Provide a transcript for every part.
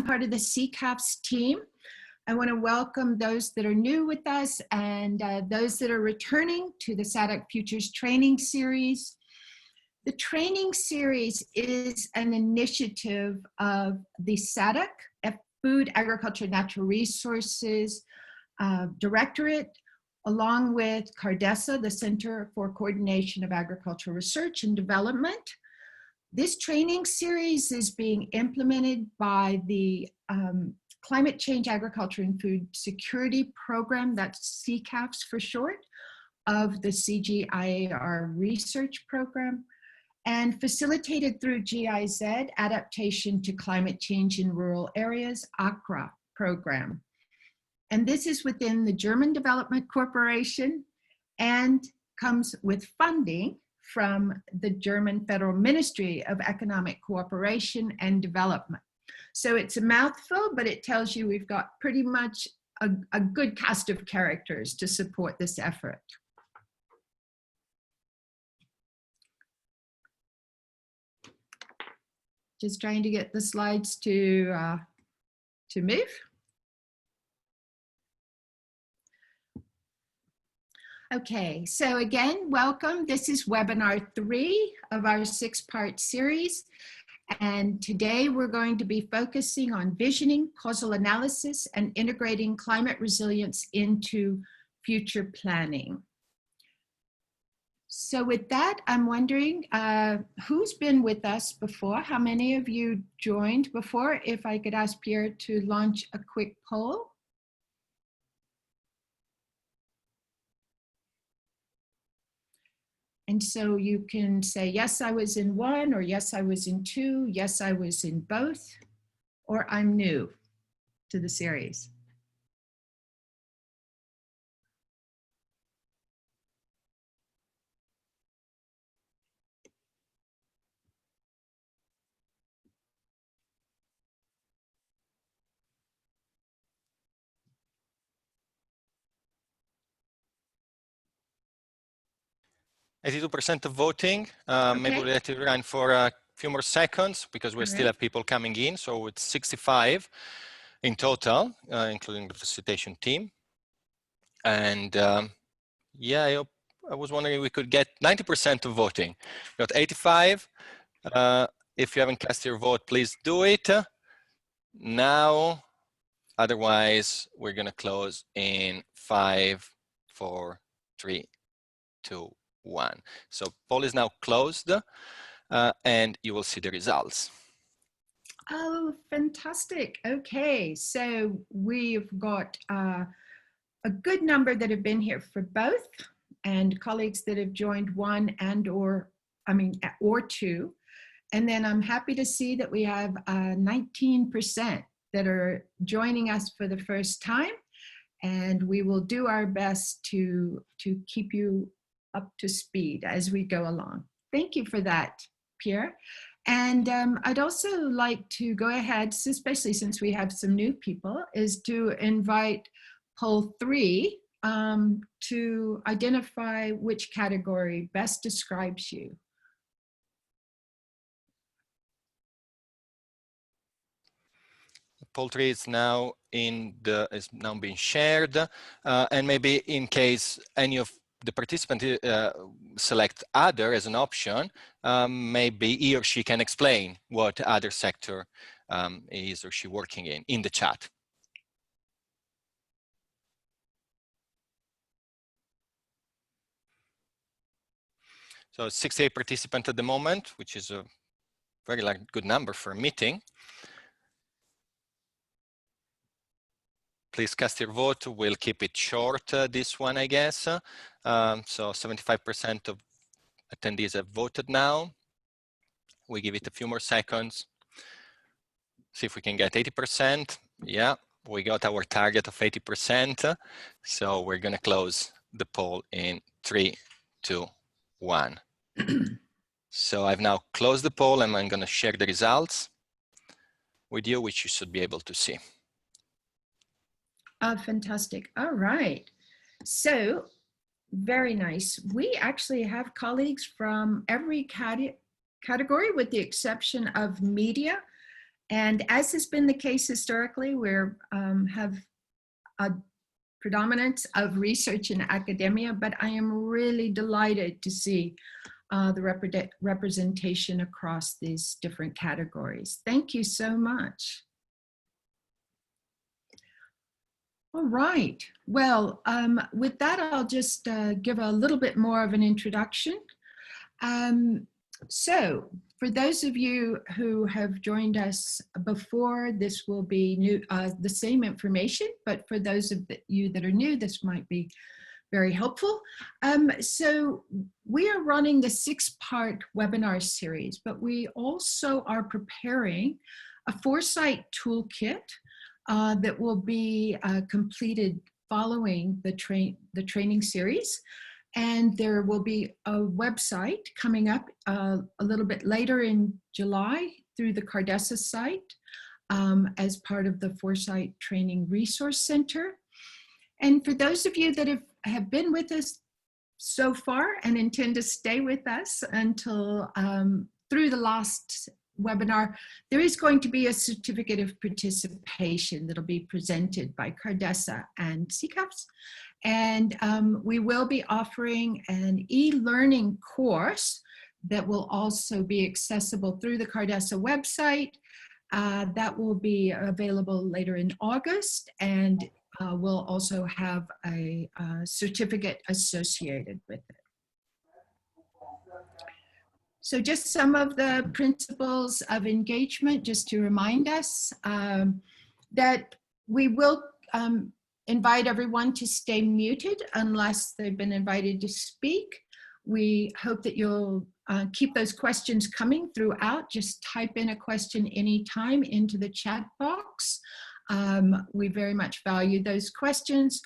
part of the CCAFS team. I want to welcome those that are new with us and those that are returning to the SADC Futures Training Series. The training series is an initiative of the SADC, Food, Agriculture, Natural Resources Directorate, along with CARDESA, the Center for Coordination of Agricultural Research and Development. This training series is being implemented by the Climate Change, Agriculture, and Food Security Program, that's CCAFS for short, of the CGIAR Research Program, and facilitated through GIZ, Adaptation to Climate Change in Rural Areas, ACRA program. And this is within the German Development Corporation and comes with funding from the German Federal Ministry of Economic Cooperation and Development. So it's a mouthful, but it tells you we've got pretty much a good cast of characters to support this effort. Just trying to get the slides to move. Okay, so again, welcome. This is webinar 3 of our 6-part series. And today we're going to be focusing on visioning, causal analysis, and integrating climate resilience into future planning. So with that, I'm wondering who's been with us before? How many of you joined before? If I could ask Pierre to launch a quick poll. And so you can say, yes, I was in 1, or yes, I was in 2, yes, I was in both, or I'm new to the series. %82 of voting. Okay. Maybe we'll let it run for a few more seconds because we still have people coming in. So it's 65 in total, including the facilitation team. And yeah, I was wondering if we could get 90% of voting. We got 85. If you haven't cast your vote, please do it now. Otherwise, we're going to close in 5, 4, 3, 2, 1. So poll is now closed and you will see the results. Oh, fantastic. Okay, so we've got a good number that have been here for both, and colleagues that have joined 1 and or 2. And then I'm happy to see that we have 19% that are joining us for the first time, and we will do our best to keep you up to speed as we go along. Thank you for that, Pierre. And I'd also like to go ahead, especially since we have some new people, is to invite poll 3 to identify which category best describes you. Poll 3 is now being shared, and maybe in case any of the participant select other as an option, maybe he or she can explain what other sector is or she working in the chat. So 68 participants at the moment, which is a very good number for a meeting. Please cast your vote. We'll keep it short, this one, I guess. So 75% of attendees have voted now. We give it a few more seconds. See if we can get 80%. Yeah, we got our target of 80%. So we're going to close the poll in 3, 2, 1. So I've now closed the poll and I'm going to share the results with you, which you should be able to see. Fantastic. All right. So very nice. We actually have colleagues from every category with the exception of media And as has been the case historically, we have a predominance of research in academia, but I am really delighted to see the representation across these different categories. Thank you so much. All right, well, with that, I'll just give a little bit more of an introduction. So for those of you who have joined us before, this will be new, the same information, but for those of you that are new, this might be very helpful. So we are running the 6-part webinar series, but we also are preparing a Foresight toolkit that will be completed following the training series. And there will be a website coming up a little bit later in July through the Cardessa site as part of the Foresight Training Resource Center. And for those of you that have been with us so far and intend to stay with us until through the last webinar, there is going to be a certificate of participation that'll be presented by Cardessa and CCAFs. And we will be offering an e-learning course that will also be accessible through the Cardessa website. That will be available later in August, and we'll also have a certificate associated with it. So just some of the principles of engagement, just to remind us that we will invite everyone to stay muted unless they've been invited to speak. We hope that you'll keep those questions coming throughout. Just type in a question anytime into the chat box. We very much value those questions.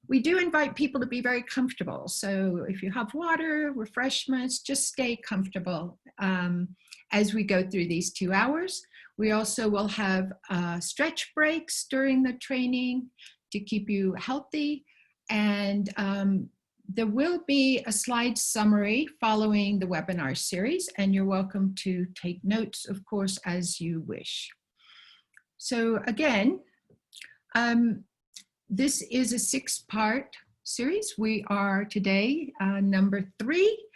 We do invite people to be very comfortable. So if you have water, refreshments, just stay comfortable as we go through these 2 hours. We also will have stretch breaks during the training to keep you healthy. And there will be a slide summary following the webinar series, and you're welcome to take notes, of course, as you wish. So again, this is a 6-part series. We are today number 3,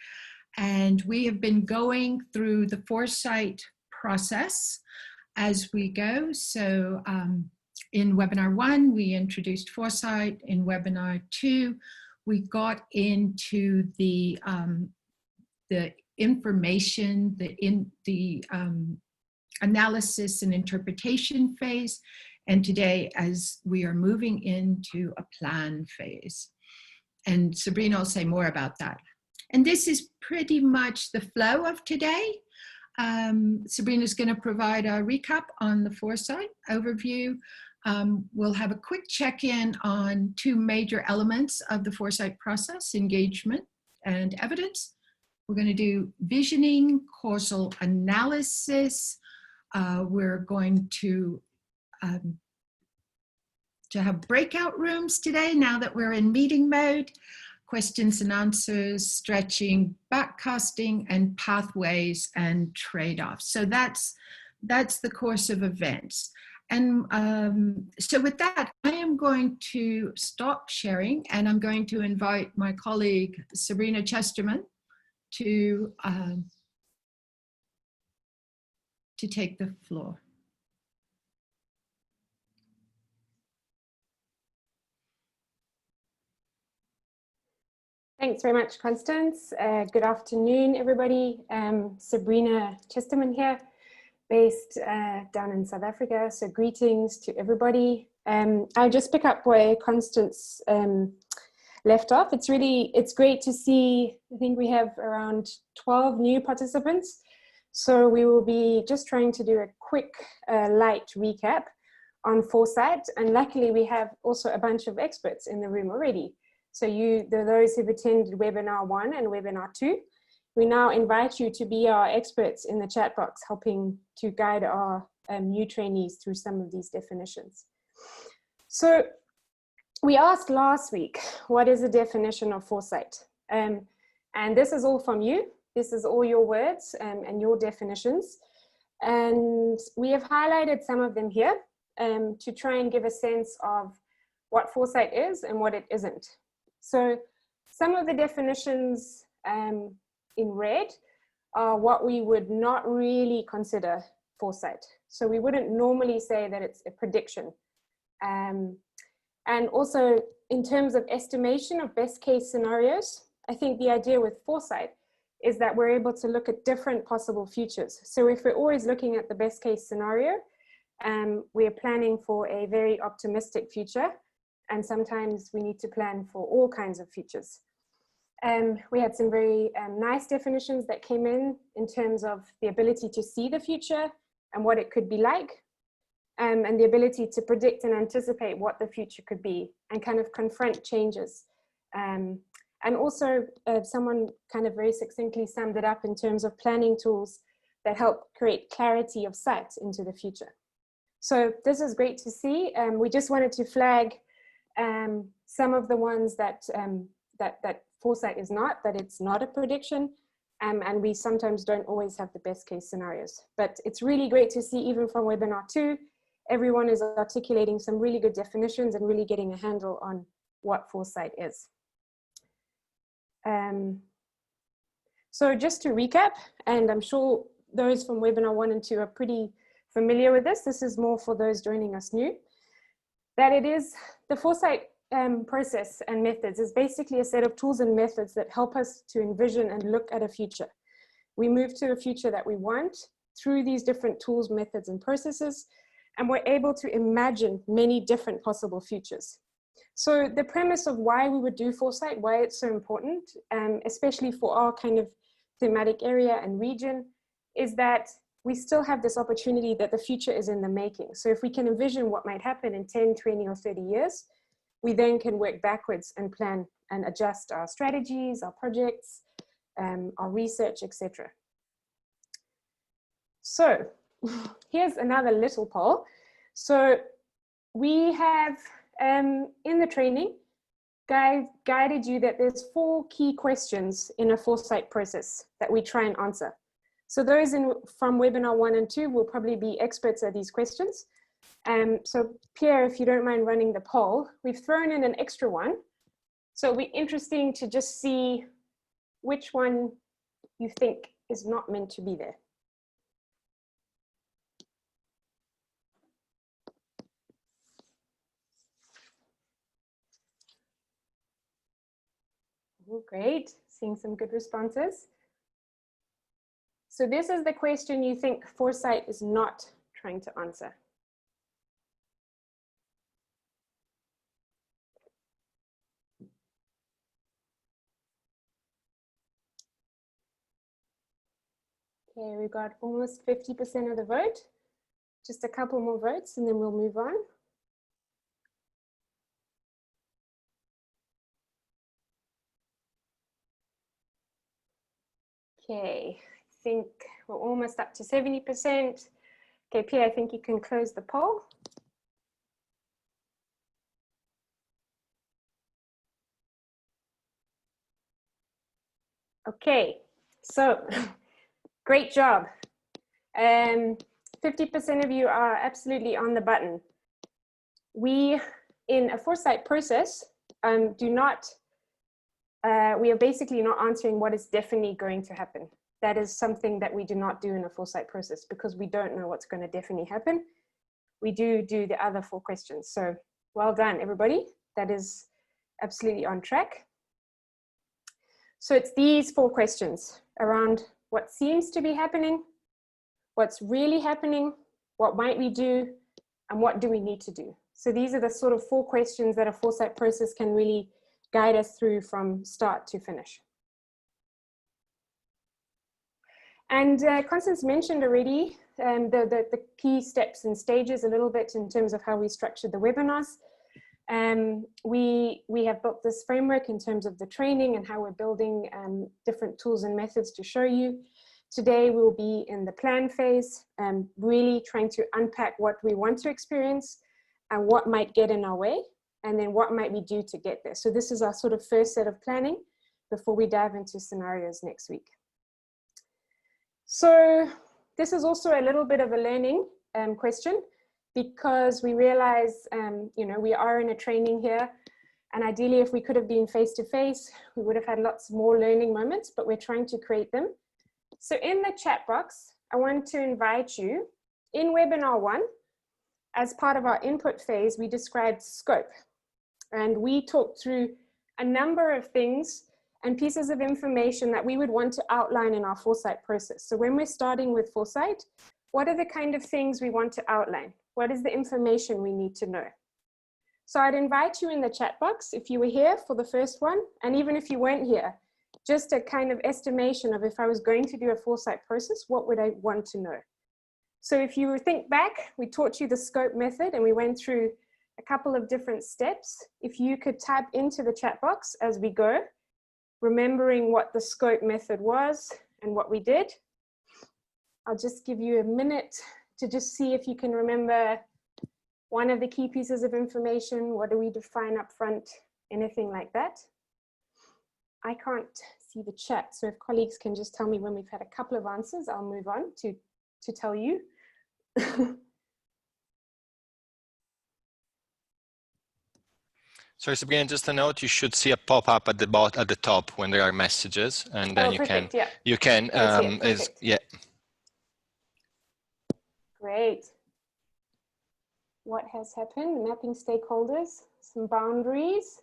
and we have been going through the Foresight process as we go. So in webinar 1, we introduced Foresight. In webinar 2, we got into the information, the analysis and interpretation phase. And today, as we are moving into a plan phase. And Sabrina will say more about that. And this is pretty much the flow of today. Sabrina's going to provide a recap on the Foresight overview. We'll have a quick check-in on 2 major elements of the Foresight process, engagement and evidence. We're going to do visioning, causal analysis. We're going to have breakout rooms today now that we're in meeting mode, questions and answers, stretching, backcasting, and pathways and trade-offs. So that's the course of events. And so with that, I am going to stop sharing, and I'm going to invite my colleague, Sabrina Chesterman, to take the floor. Thanks very much, Constance. Good afternoon, everybody. Sabrina Chesterman here, based down in South Africa. So greetings to everybody. I'll just pick up where Constance left off. It's great to see, I think we have around 12 new participants. So we will be just trying to do a quick, light recap on Foresight. And luckily we have also a bunch of experts in the room already. So those who've attended webinar 1 and webinar 2, we now invite you to be our experts in the chat box, helping to guide our new trainees through some of these definitions. So we asked last week, what is the definition of Foresight? And this is all from you. This is all your words and your definitions. And we have highlighted some of them here to try and give a sense of what foresight is and what it isn't. So some of the definitions in red are what we would not really consider foresight. So we wouldn't normally say that it's a prediction. And also in terms of estimation of best case scenarios, I think the idea with foresight is that we're able to look at different possible futures. So if we're always looking at the best case scenario, we're planning for a very optimistic future. And sometimes we need to plan for all kinds of futures. We had some very nice definitions that came in terms of the ability to see the future and what it could be like, and the ability to predict and anticipate what the future could be and kind of confront changes. And also someone kind of very succinctly summed it up in terms of planning tools that help create clarity of sight into the future. So this is great to see. We just wanted to flag some of the ones that, that foresight is not, that it's not a prediction. And we sometimes don't always have the best case scenarios. But it's really great to see, even from webinar 2, everyone is articulating some really good definitions and really getting a handle on what foresight is. So just to recap, and I'm sure those from webinar 1 and 2 are pretty familiar with this. This is more for those joining us new. That it is the foresight process and methods is basically a set of tools and methods that help us to envision and look at a future. We move to a future that we want through these different tools, methods, and processes, and we're able to imagine many different possible futures. So the premise of why we would do foresight, why it's so important, especially for our kind of thematic area and region, is that we still have this opportunity that the future is in the making. So if we can envision what might happen in 10, 20, or 30 years, we then can work backwards and plan and adjust our strategies, our projects, our research, etc. So here's another little poll. So we have, in the training, guided you that there's 4 key questions in a foresight process that we try and answer. So those from webinar 1 and 2 will probably be experts at these questions. So Pierre, if you don't mind running the poll, we've thrown in an extra one. So it'll be interesting to just see which one you think is not meant to be there. Oh, great, seeing some good responses. So this is the question you think foresight is not trying to answer. Okay, we've got almost 50% of the vote. Just a couple more votes and then we'll move on. Okay, I think we're almost up to 70%. Okay, Pierre, I think you can close the poll. Okay, so great job. 50% of you are absolutely on the button. We, in a foresight process, we are basically not answering what is definitely going to happen. That is something that we do not do in a foresight process because we don't know what's going to definitely happen. We do the other 4 questions. So well done, everybody. That is absolutely on track. So it's these 4 questions around what seems to be happening, what's really happening, what might we do, and what do we need to do. So these are the sort of 4 questions that a foresight process can really guide us through from start to finish. And Constance mentioned already the key steps and stages a little bit in terms of how we structured the webinars. We have built this framework in terms of the training and how we're building different tools and methods to show you. Today we'll be in the plan phase, really trying to unpack what we want to experience and what might get in our way, and then what might we do to get there. So this is our sort of first set of planning before we dive into scenarios next week. So This is also a little bit of a learning question, because we realize, you know, we are in a training here, and ideally if we could have been face-to-face, we would have had lots more learning moments, but we're trying to create them. So in the chat box, I want to invite you, in webinar 1, as part of our input phase, we described scope, and we talked through a number of things and pieces of information that we would want to outline in our Foresight process. So when we're starting with Foresight, what are the kind of things we want to outline? What is the information we need to know? So I'd invite you in the chat box, if you were here for the first one, and even if you weren't here, just a kind of estimation of, if I was going to do a Foresight process, what would I want to know? So if you think back, we taught you the scope method and we went through a couple of different steps. If you could tap into the chat box as we go, remembering what the scope method was and what we did. I'll just give you a minute to just see if you can remember one of the key pieces of information. What do we define up front? Anything like that? I can't see the chat, so if colleagues can just tell me when we've had a couple of answers, I'll move on to tell you. So Sabrina, just a note, you should see a pop-up at the top when there are messages, and then perfect, yeah. you can yeah. Great. What has happened? Mapping stakeholders, some boundaries.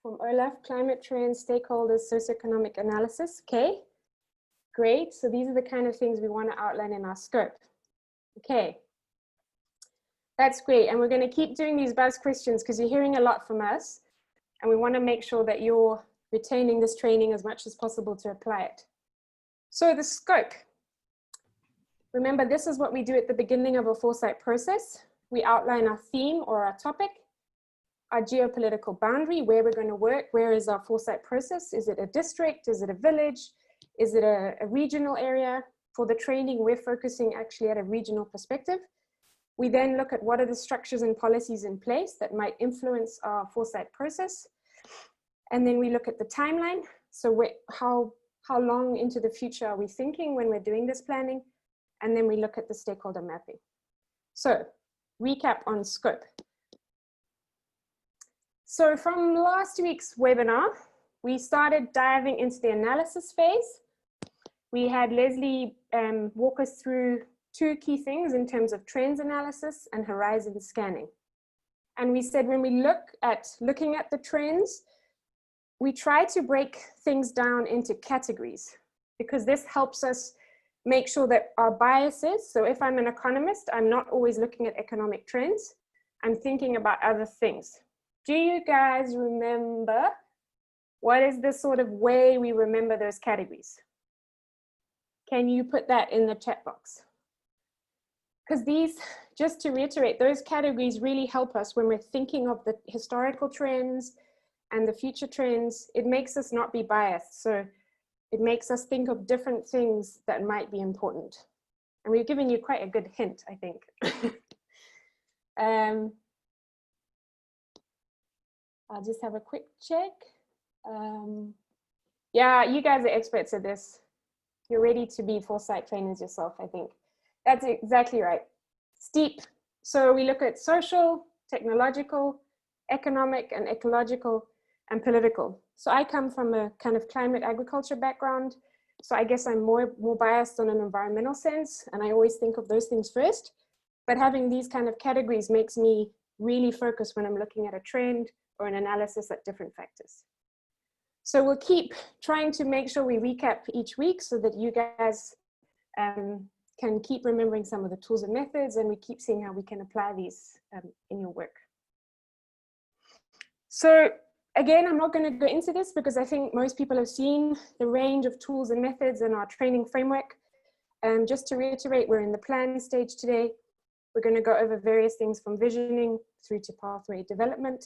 From Olaf, climate trends, stakeholders, socioeconomic analysis. Okay, great. So these are the kind of things we want to outline in our scope. Okay. That's great, and we're going to keep doing these buzz questions because you're hearing a lot from us, and we want to make sure that you're retaining this training as much as possible to apply it. So the scope. Remember, this is what we do at the beginning of a Foresight process. We outline our theme or our topic, our geopolitical boundary, where we're going to work, where is our Foresight process? Is it a district? Is it a village? Is it a regional area? For the training, we're focusing actually at a regional perspective. We then look at what are the structures and policies in place that might influence our Foresight process. And then we look at the timeline. So how long into the future are we thinking when we're doing this planning? And then we look at the stakeholder mapping. So recap on scope. So from last week's webinar, we started diving into the analysis phase. We had Leslie walk us through 2 key things in terms of trends analysis and horizon scanning. And we said when we looking at the trends, we try to break things down into categories, because this helps us make sure that our biases, so if I'm an economist, I'm not always looking at economic trends, I'm thinking about other things. Do you guys remember what is the sort of way we remember those categories? Can you put that in the chat box? Because these, just to reiterate, those categories really help us when we're thinking of the historical trends and the future trends. It makes us not be biased. So it makes us think of different things that might be important. And we've given you quite a good hint, I think. I'll just have a quick check. Yeah, you guys are experts at this. You're ready to be Foresight trainers yourself, I think. That's exactly right. STEEP. So we look at social, technological, economic, and ecological, and political. So I come from a kind of climate agriculture background. So I guess I'm more biased on an environmental sense, and I always think of those things first. But having these kind of categories makes me really focus when I'm looking at a trend or an analysis at different factors. So we'll keep trying to make sure we recap each week so that you guys can keep remembering some of the tools and methods, and we keep seeing how we can apply these in your work. So again, I'm not going to go into this because I think most people have seen the range of tools and methods in our training framework. Just to reiterate, we're in the plan stage today. We're going to go over various things from visioning through to pathway development.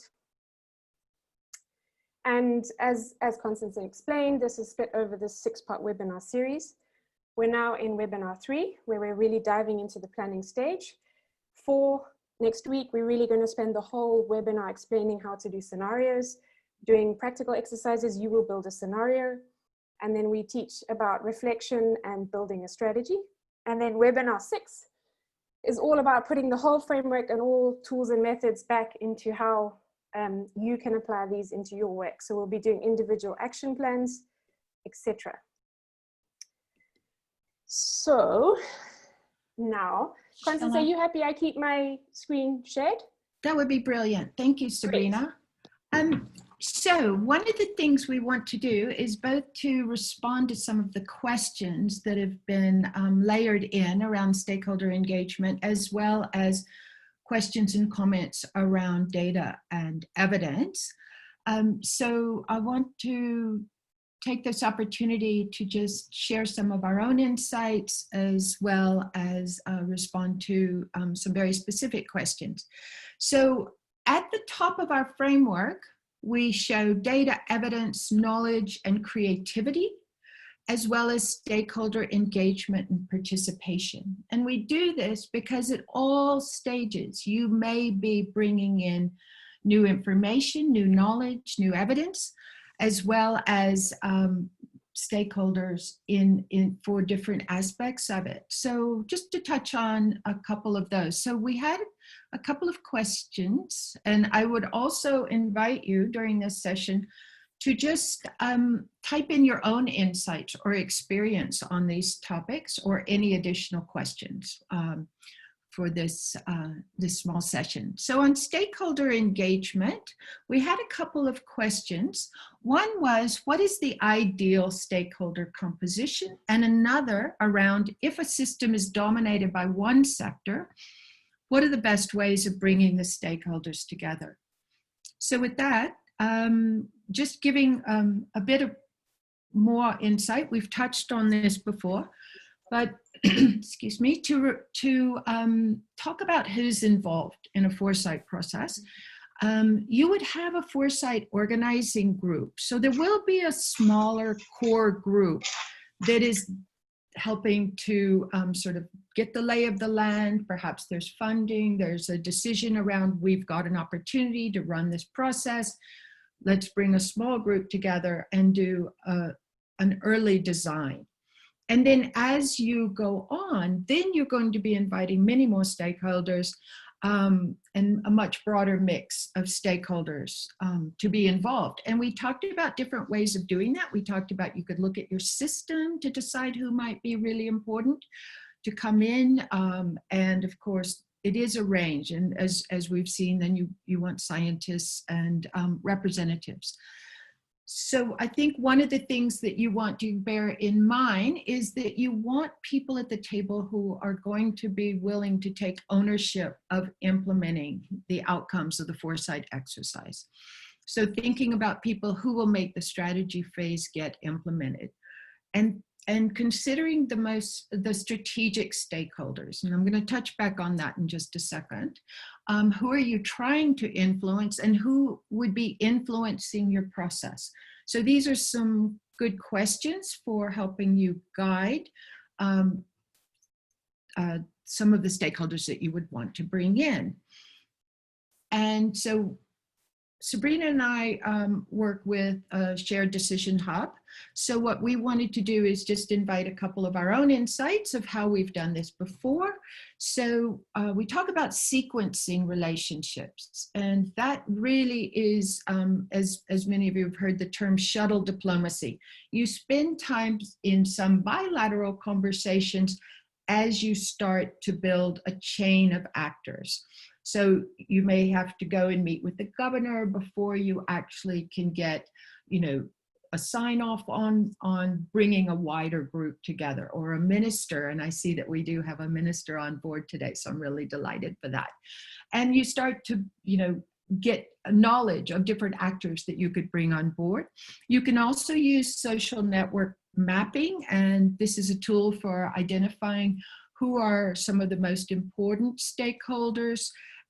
And as Constance explained, this is split over this 6-part webinar series. We're now in webinar 3, where we're really diving into the planning stage. For next week, we're really going to spend the whole webinar explaining how to do scenarios, doing practical exercises. You will build a scenario. And then we teach about reflection and building a strategy. And then webinar 6 is all about putting the whole framework and all tools and methods back into how you can apply these into your work. So we'll be doing individual action plans, etc. So now, Constance, are you happy I keep my screen shared? That would be brilliant. Thank you, Sabrina. So one of the things we want to do is both to respond to some of the questions that have been layered in around stakeholder engagement, as well as questions and comments around data and evidence. So I want to take this opportunity to just share some of our own insights, as well as respond to some very specific questions. So at the top of our framework, we show data, evidence, knowledge, and creativity, as well as stakeholder engagement and participation. And we do this because at all stages, you may be bringing in new information, new knowledge, new evidence, as well as stakeholders for different aspects of it. So just to touch on a couple of those. So we had a couple of questions, and I would also invite you during this session to just type in your own insights or experience on these topics, or any additional questions for this small session. So on stakeholder engagement, we had a couple of questions. One was, what is the ideal stakeholder composition? And another around, if a system is dominated by one sector, what are the best ways of bringing the stakeholders together? So with that, just giving a bit of more insight, we've touched on this before, but excuse me, to talk about who's involved in a foresight process. You would have a foresight organizing group. So there will be a smaller core group that is helping to sort of get the lay of the land. Perhaps there's funding, there's a decision around, we've got an opportunity to run this process. Let's bring a small group together and do an early design. And then as you go on, then you're going to be inviting many more stakeholders and a much broader mix of stakeholders to be involved. And we talked about different ways of doing that. We talked about, you could look at your system to decide who might be really important to come in. And of course, it is a range. And as we've seen, then you want scientists and representatives. So I think one of the things that you want to bear in mind is that you want people at the table who are going to be willing to take ownership of implementing the outcomes of the foresight exercise. So thinking about people who will make the strategy phase get implemented, and considering the strategic stakeholders. And I'm going to touch back on that in just a second. Who are you trying to influence, and who would be influencing your process? So these are some good questions for helping you guide some of the stakeholders that you would want to bring in. And so Sabrina and I work with a shared decision hub. So what we wanted to do is just invite a couple of our own insights of how we've done this before. So we talk about sequencing relationships, and that really is, as many of you have heard the term shuttle diplomacy. You spend time in some bilateral conversations as you start to build a chain of actors. So you may have to go and meet with the governor before you actually can get, a sign off on bringing a wider group together, or a minister. And I see that we do have a minister on board today, so I'm really delighted for that. And you start to, get knowledge of different actors that you could bring on board. You can also use social network mapping, and this is a tool for identifying who are some of the most important stakeholders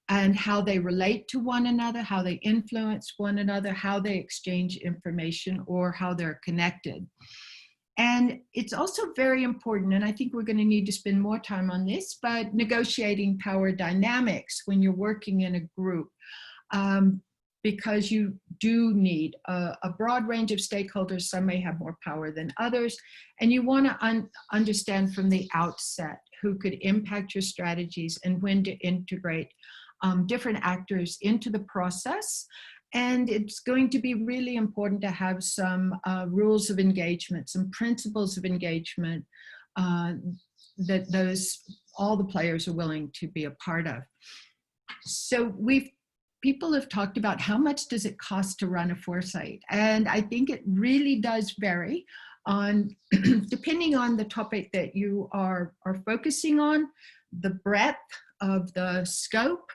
and how they relate to one another, how they influence one another, how they exchange information, or how they're connected. And it's also very important, and I think we're going to need to spend more time on this, but negotiating power dynamics when you're working in a group. because you do need a broad range of stakeholders. Some may have more power than others, and you want to understand from the outset who could impact your strategies and when to integrate different actors into the process. And it's going to be really important to have some rules of engagement, some principles of engagement that all the players are willing to be a part of. So people have talked about how much does it cost to run a Foresight, and I think it really does vary on depending on the topic that you are focusing on, the breadth of the scope,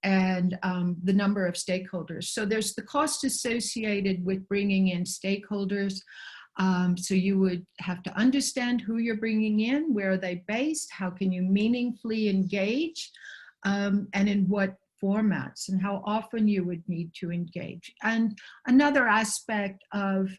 and the number of stakeholders. So there's the cost associated with bringing in stakeholders. So you would have to understand who you're bringing in, where are they based, how can you meaningfully engage, and in what formats, and how often you would need to engage. And another aspect of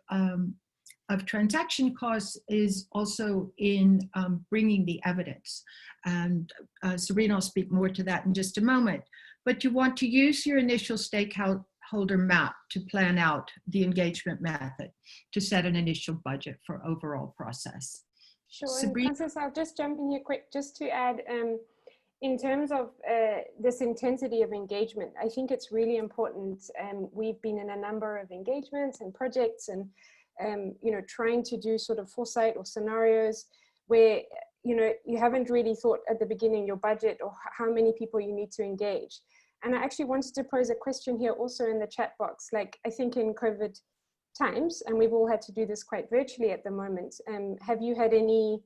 transaction costs is also in bringing the evidence. And Sabrina will speak more to that in just a moment. But you want to use your initial stakeholder map to plan out the engagement method, to set an initial budget for overall process. Sure, Sabrina? and Francis, I'll just jump in here quick, just to add, in terms of this intensity of engagement, I think it's really important. We've been in a number of engagements and projects and, you know, trying to do sort of foresight or scenarios where, you know, you haven't really thought at the beginning your budget or how many people you need to engage. And I actually wanted to pose a question here also in the chat box. Like, I think in COVID times, and we've all had to do this quite virtually at the moment, have you had any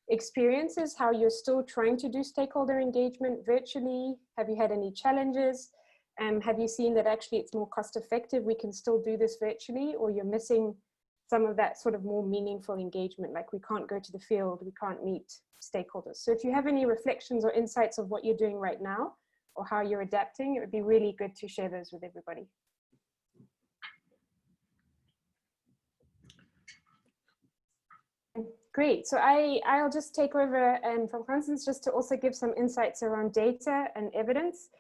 experiences how you're still trying to do stakeholder engagement virtually? Have you had any challenges? Have you seen that actually it's more cost effective, we can still do this virtually, or you're missing some of that sort of more meaningful engagement, like we can't go to the field, we can't meet stakeholders? So if you have any reflections or insights of what you're doing right now or how you're adapting, it would be really good to share those with everybody. Great, so I'll just take over from Constance just to also give some insights around data and evidence.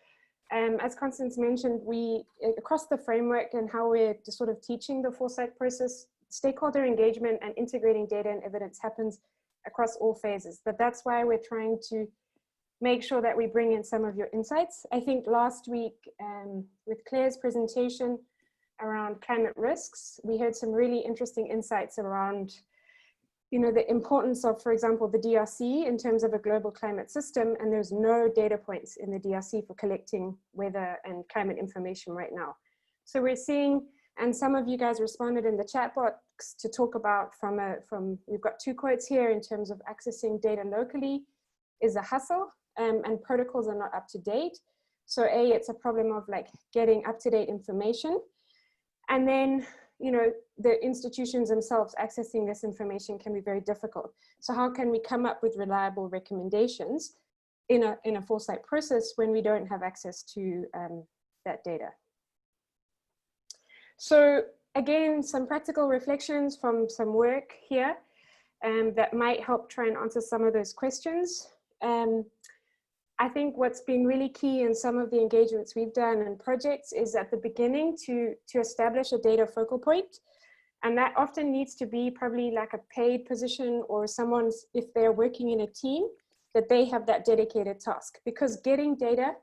As Constance mentioned, we, across the framework and how we're just sort of teaching the foresight process, stakeholder engagement and integrating data and evidence happens across all phases. But that's why we're trying to make sure that we bring in some of your insights. I think last week with Claire's presentation around climate risks, we heard some really interesting insights around, you know, the importance of, for example, the DRC in terms of a global climate system, and there's no data points in the DRC for collecting weather and climate information right now. So we're seeing, and some of you guys responded in the chat box to talk about we've got two quotes here in terms of accessing data locally is a hustle, and protocols are not up to date. So it's a problem of like getting up-to-date information. And then, you know, the institutions themselves accessing this information can be very difficult. So how can we come up with reliable recommendations in a foresight process when we don't have access to that data? So again, some practical reflections from some work here that might help try and answer some of those questions. I think what's been really key in some of the engagements we've done in projects is at the beginning to establish a data focal point. And that often needs to be probably like a paid position or someone's, if they're working in a team, that they have that dedicated task, because getting data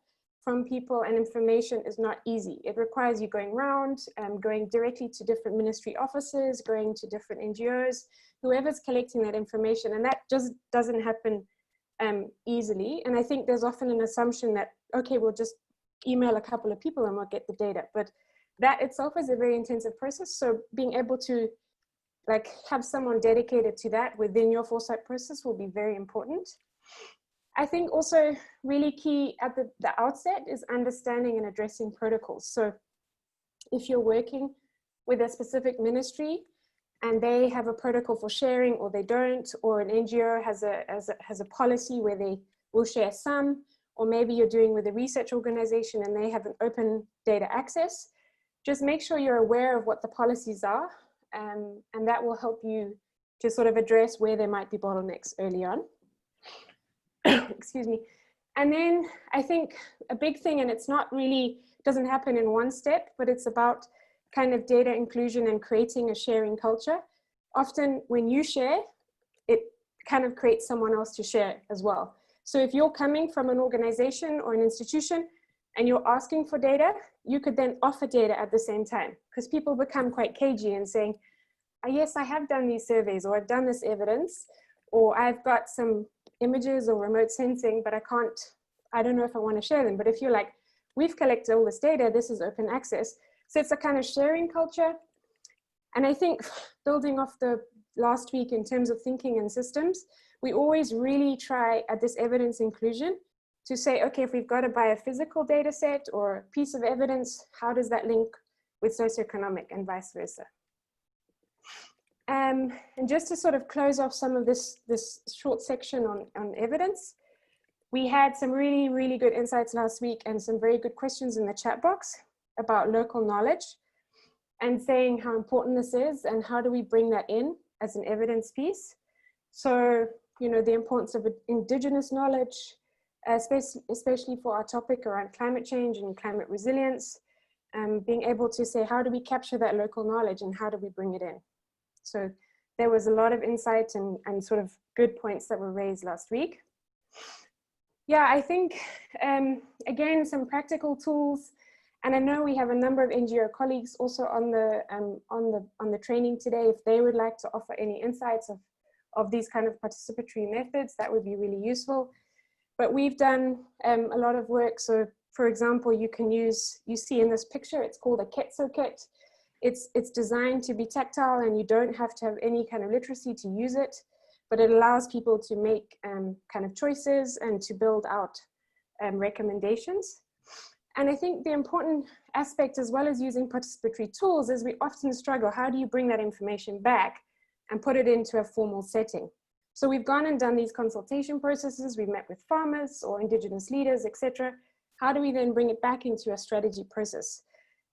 from people and information is not easy. It requires you going around, going directly to different ministry offices, going to different NGOs, whoever's collecting that information. And that just doesn't happen easily. And I think there's often an assumption that, okay, we'll just email a couple of people and we'll get the data. But that itself is a very intensive process. So being able to like have someone dedicated to that within your foresight process will be very important. I think also really key at the outset is understanding and addressing protocols. So if you're working with a specific ministry and they have a protocol for sharing or they don't, or an NGO has a policy where they will share some, or maybe you're doing with a research organization and they have an open data access, just make sure you're aware of what the policies are, and that will help you to sort of address where there might be bottlenecks early on. Excuse me. And then I think a big thing, and it's not really doesn't happen in one step, but it's about kind of data inclusion and creating a sharing culture. Often when you share, it kind of creates someone else to share as well. So if you're coming from an organization or an institution and you're asking for data, you could then offer data at the same time, because people become quite cagey and saying, yes, I have done these surveys, or I've done this evidence, or I've got some images or remote sensing, but I don't know if I want to share them. But if you're like, we've collected all this data, this is open access. So it's a kind of sharing culture. And I think building off the last week in terms of thinking and systems, we always really try at this evidence inclusion to say, okay, if we've got to buy a physical data set or a piece of evidence, how does that link with socioeconomic and vice versa? And just to sort of close off some of this short section on evidence, we had some really, really good insights last week and some very good questions in the chat box about local knowledge and saying how important this is and how do we bring that in as an evidence piece. So, you know, the importance of indigenous knowledge, especially for our topic around climate change and climate resilience, being able to say, how do we capture that local knowledge and how do we bring it in? So there was a lot of insight and sort of good points that were raised last week. Yeah, I think, again, some practical tools. And I know we have a number of NGO colleagues also on the training today. If they would like to offer any insights of these kind of participatory methods, that would be really useful. But we've done a lot of work. So for example, you can use, you see in this picture, it's called a Ketso kit. It's designed to be tactile and you don't have to have any kind of literacy to use it, but it allows people to make kind of choices and to build out recommendations. And I think the important aspect, as well as using participatory tools, is we often struggle. How do you bring that information back and put it into a formal setting? So we've gone and done these consultation processes. We've met with farmers or indigenous leaders, etc. How do we then bring it back into a strategy process?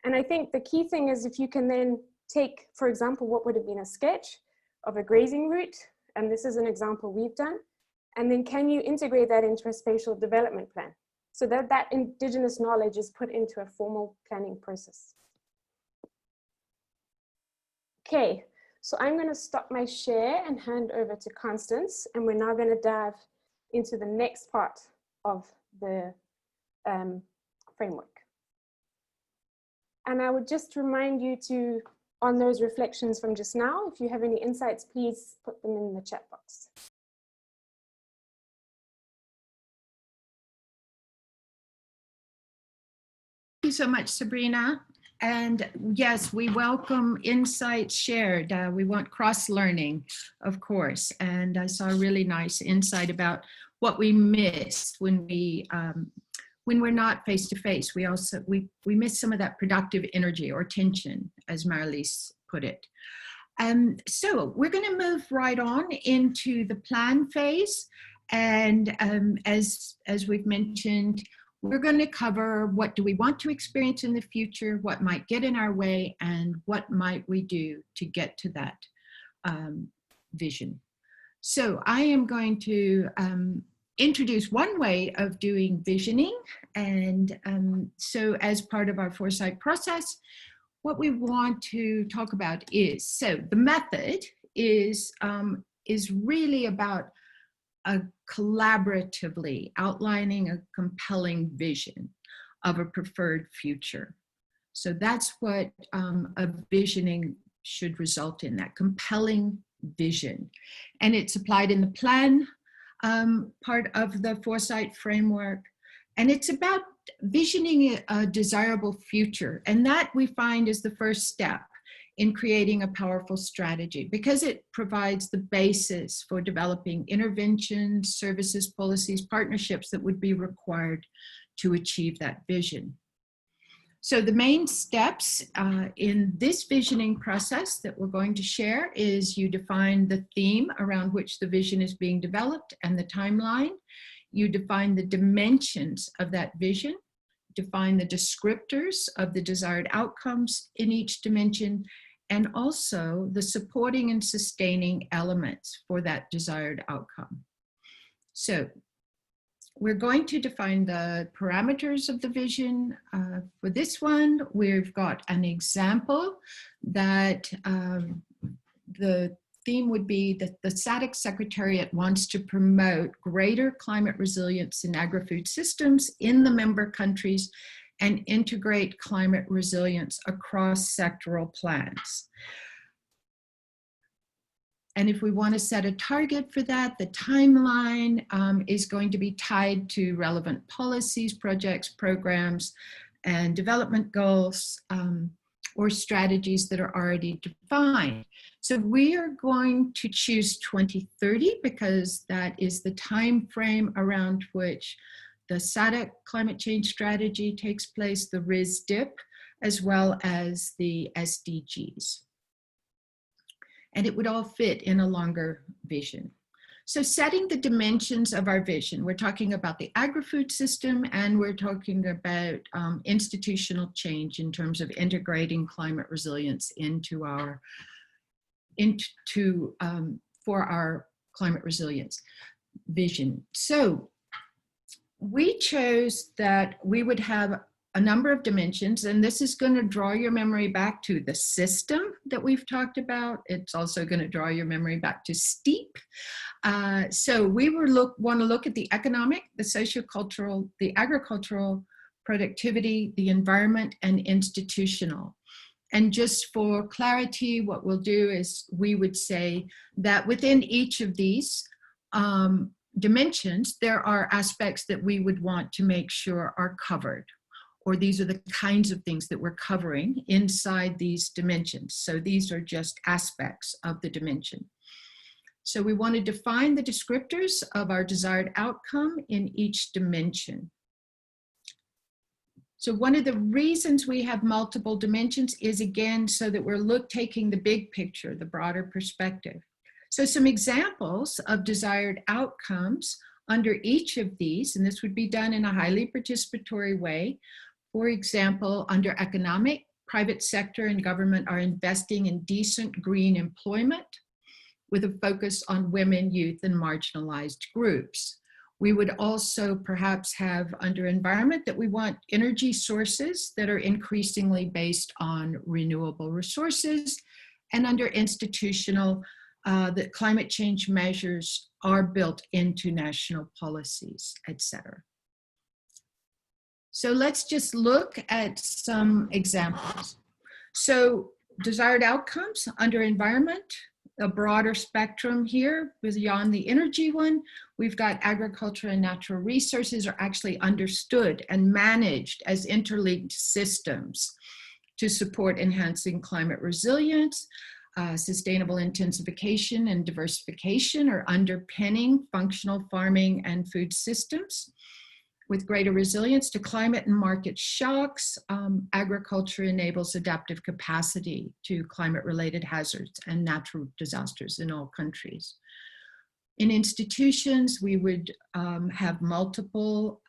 And I think the key thing is if you can then take, for example, what would have been a sketch of a grazing route, and this is an example we've done, and then can you integrate that into a spatial development plan so that that indigenous knowledge is put into a formal planning process. Okay, so I'm going to stop my share and hand over to Constance, and we're now going to dive into the next part of the framework. And I would just remind you to, on those reflections from just now, if you have any insights, please put them in the chat box. Thank you so much, Sabrina. And yes, we welcome insights shared. We want cross-learning, of course. And I saw a really nice insight about what we miss when we're not face-to-face. We miss some of that productive energy or tension, as Marlies put it. So we're going to move right on into the plan phase. And as we've mentioned, we're going to cover what do we want to experience in the future, what might get in our way, and what might we do to get to that vision. So I am going to introduce one way of doing visioning. And so as part of our Foresight process, what we want to talk about is, so the method is really about collaboratively outlining a compelling vision of a preferred future. So that's what a visioning should result in, that compelling vision. And it's applied in the plan part of the Foresight Framework. And it's about visioning a desirable future. And that we find is the first step in creating a powerful strategy, because it provides the basis for developing interventions, services, policies, partnerships that would be required to achieve that vision. So the main steps in this visioning process that we're going to share is you define the theme around which the vision is being developed and the timeline. You define the dimensions of that vision, define the descriptors of the desired outcomes in each dimension, and also the supporting and sustaining elements for that desired outcome. So we're going to define the parameters of the vision. For this one, we've got an example that the theme would be that the SADC Secretariat wants to promote greater climate resilience in agri-food systems in the member countries and integrate climate resilience across sectoral plans. And if we want to set a target for that, the timeline is going to be tied to relevant policies, projects, programs, and development goals or strategies that are already defined. So we are going to choose 2030 because that is the time frame around which the SADC climate change strategy takes place, the RIS-DIP, as well as the SDGs. And it would all fit in a longer vision. So setting the dimensions of our vision, we're talking about the agri-food system and we're talking about institutional change in terms of integrating climate resilience into our, for our climate resilience vision. So we chose that we would have a number of dimensions, and this is going to draw your memory back to the system that we've talked about. It's also going to draw your memory back to STEEP. So we want to look at the economic, the sociocultural, the agricultural, productivity, the environment, and institutional. And just for clarity, what we'll do is we would say that within each of these dimensions, there are aspects that we would want to make sure are covered, or these are the kinds of things that we're covering inside these dimensions. So these are just aspects of the dimension. So we want to define the descriptors of our desired outcome in each dimension. So one of the reasons we have multiple dimensions is, again, so that we're taking the big picture, the broader perspective. So some examples of desired outcomes under each of these, and this would be done in a highly participatory way. For example, under economic, private sector and government are investing in decent green employment with a focus on women, youth, and marginalized groups. We would also perhaps have under environment that we want energy sources that are increasingly based on renewable resources, and under institutional, that climate change measures are built into national policies, etc. So let's just look at some examples. So desired outcomes under environment, a broader spectrum here beyond the energy one. We've got agriculture and natural resources are actually understood and managed as interlinked systems to support enhancing climate resilience. Sustainable intensification and diversification are underpinning functional farming and food systems. With greater resilience to climate and market shocks, agriculture enables adaptive capacity to climate-related hazards and natural disasters in all countries. In institutions, we would have multiple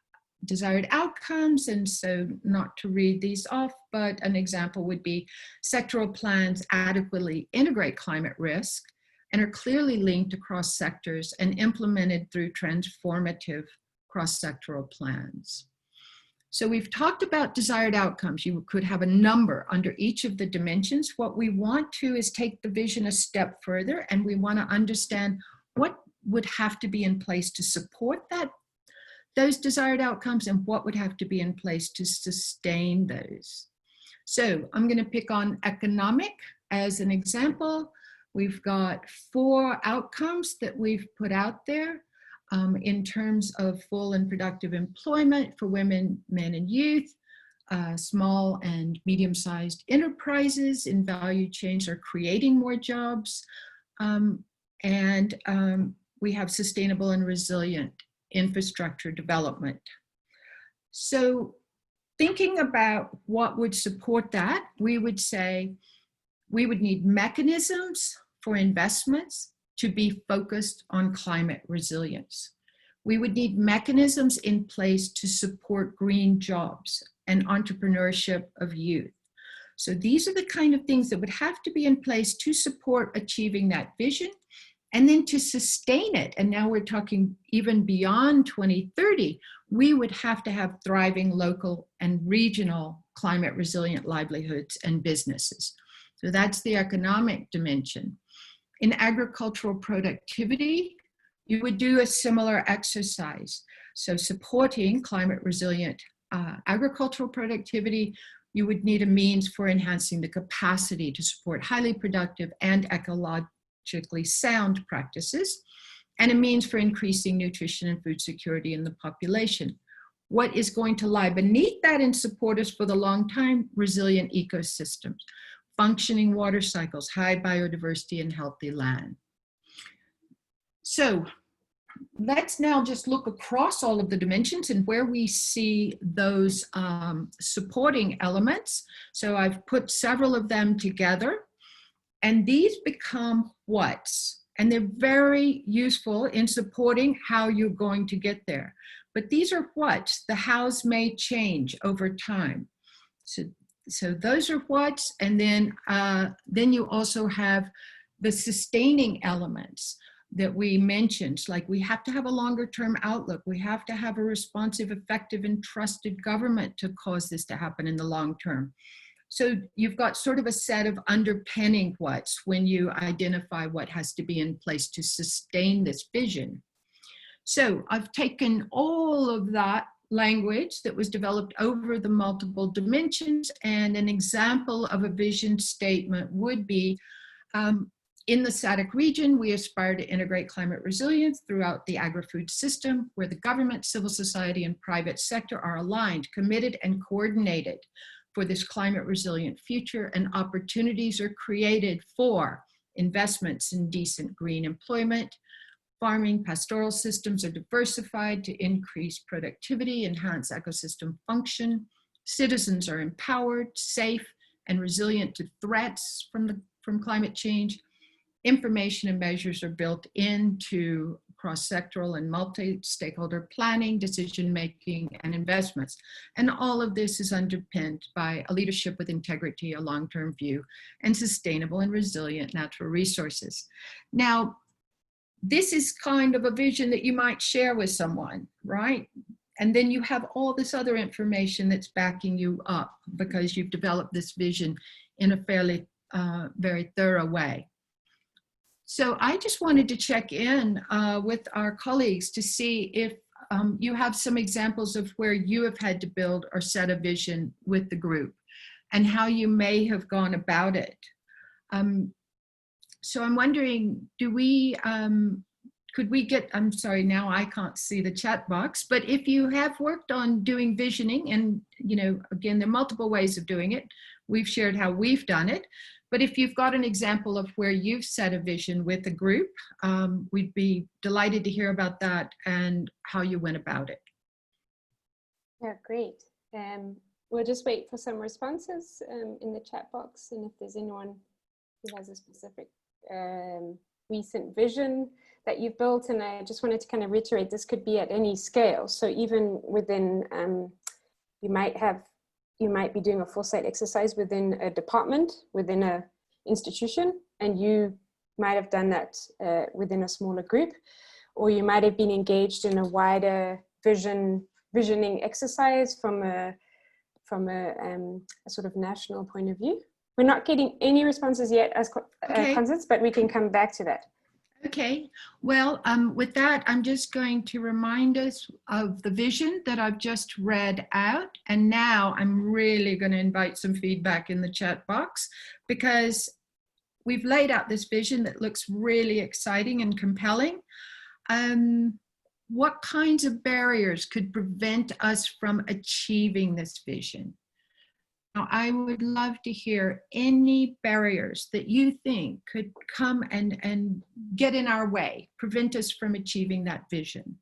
desired outcomes, and so not to read these off, but an example would be sectoral plans adequately integrate climate risk and are clearly linked across sectors and implemented through transformative cross-sectoral plans. So we've talked about desired outcomes. You could have a number under each of the dimensions. What we want to is take the vision a step further, and we want to understand what would have to be in place to support those desired outcomes and what would have to be in place to sustain those. So I'm going to pick on economic as an example. We've got 4 outcomes that we've put out there. In terms of full and productive employment for women, men, and youth, small and medium-sized enterprises in value chains are creating more jobs, and we have sustainable and resilient infrastructure development. So thinking about what would support that, we would say we would need mechanisms for investments to be focused on climate resilience. We would need mechanisms in place to support green jobs and entrepreneurship of youth. So these are the kind of things that would have to be in place to support achieving that vision. And then to sustain it, and now we're talking even beyond 2030, we would have to have thriving local and regional climate resilient livelihoods and businesses. So that's the economic dimension. In agricultural productivity, you would do a similar exercise. So supporting climate resilient agricultural productivity, you would need a means for enhancing the capacity to support highly productive and ecologically sound practices, and a means for increasing nutrition and food security in the population. What is going to lie beneath that and support us for the long time? Resilient ecosystems, functioning water cycles, high biodiversity, and healthy land. So let's now just look across all of the dimensions and where we see those supporting elements. So I've put several of them together, and these become what's, and they're very useful in supporting how you're going to get there. But these are what's. The hows may change over time. So those are what's, and then you also have the sustaining elements that we mentioned, like we have to have a longer term outlook. We have to have a responsive, effective, and trusted government to cause this to happen in the long term. So you've got sort of a set of underpinning what's when you identify what has to be in place to sustain this vision. So I've taken all of that language that was developed over the multiple dimensions, and an example of a vision statement would be, in the SADC region, we aspire to integrate climate resilience throughout the agri-food system, where the government, civil society, and private sector are aligned, committed, and coordinated for this climate resilient future, and opportunities are created for investments in decent green employment. Farming pastoral systems are diversified to increase productivity, enhance ecosystem function. Citizens are empowered, safe, and resilient to threats from climate change. Information and measures are built into cross-sectoral and multi-stakeholder planning, decision-making, and investments. And all of this is underpinned by a leadership with integrity, a long-term view, and sustainable and resilient natural resources. Now, this is kind of a vision that you might share with someone, right? And then you have all this other information that's backing you up because you've developed this vision in a fairly, very thorough way. So I just wanted to check in with our colleagues to see if you have some examples of where you have had to build or set a vision with the group and how you may have gone about it. So I'm wondering, could we get, I'm sorry, now I can't see the chat box, but if you have worked on doing visioning, and again, there are multiple ways of doing it. We've shared how we've done it. But if you've got an example of where you've set a vision with a group, we'd be delighted to hear about that and how you went about it. Yeah, great. We'll just wait for some responses in the chat box, and if there's anyone who has a specific recent vision that you've built, and I just wanted to kind of reiterate, this could be at any scale. So even within, you might be doing a foresight exercise within a department, within an institution, and you might have done that within a smaller group, or you might have been engaged in a wider visioning exercise from a sort of national point of view. We're not getting any responses yet as Constance, but we can come back to that. Okay, well, with that, I'm just going to remind us of the vision that I've just read out. And now I'm really going to invite some feedback in the chat box, because we've laid out this vision that looks really exciting and compelling. What kinds of barriers could prevent us from achieving this vision? Now, I would love to hear any barriers that you think could come and get in our way, prevent us from achieving that vision.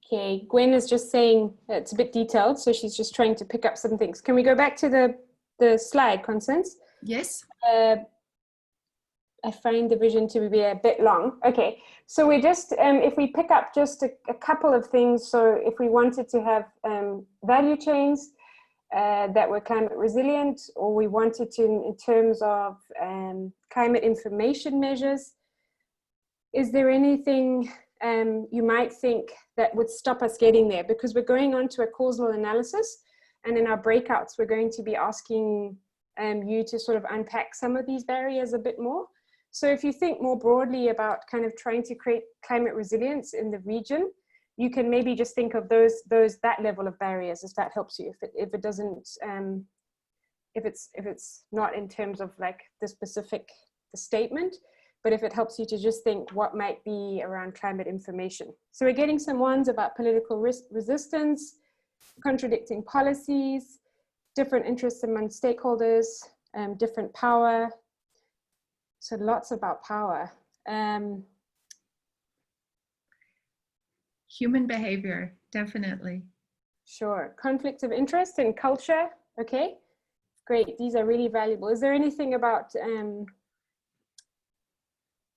Okay, Gwen is just saying it's a bit detailed, so she's just trying to pick up some things. Can we go back to the slide, Constance? Yes. I find the vision to be a bit long. Okay, so we just, if we pick up just a couple of things, so if we wanted to have value chains, that were climate resilient, or we wanted to in terms of climate information measures. Is there anything you might think that would stop us getting there? Because we're going on to a causal analysis, and in our breakouts, we're going to be asking you to sort of unpack some of these barriers a bit more. So if you think more broadly about kind of trying to create climate resilience in the region, you can maybe just think of that level of barriers, if that helps you. If it doesn't, if it's not in terms of like the specific statement, but if it helps you to just think what might be around climate information. So we're getting some ones about political resistance, contradicting policies, different interests among stakeholders, different power. So lots about power. Human behavior, definitely. Sure. Conflict of interest and culture. Okay, great. These are really valuable. Is there anything about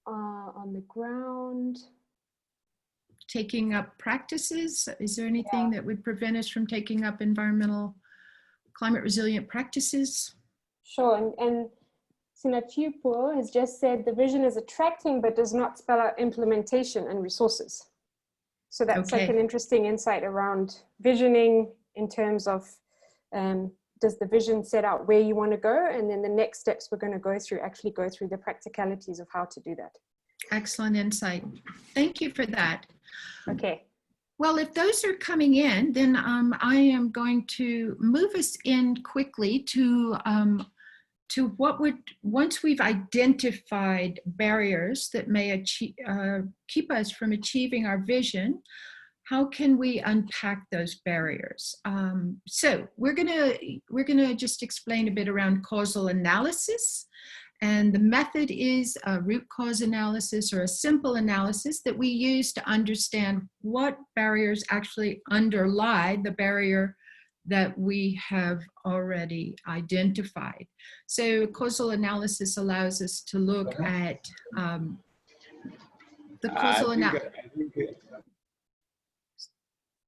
on the ground? Taking up practices? Is there anything that would prevent us from taking up environmental climate resilient practices? Sure. And Sinatupo has just said the vision is attracting but does not spell out implementation and resources. So that's like an interesting insight around visioning in terms of does the vision set out where you want to go? And then the next steps we're going to actually go through the practicalities of how to do that. Excellent insight. Thank you for that. Okay. Well, if those are coming in, then I am going to move us in quickly to what would, once we've identified barriers that may keep us from achieving our vision, how can we unpack those barriers? So we're gonna just explain a bit around causal analysis. And the method is a root cause analysis, or a simple analysis that we use to understand what barriers actually underlie the barrier that we have already identified. So causal analysis allows us to look at the causal analysis.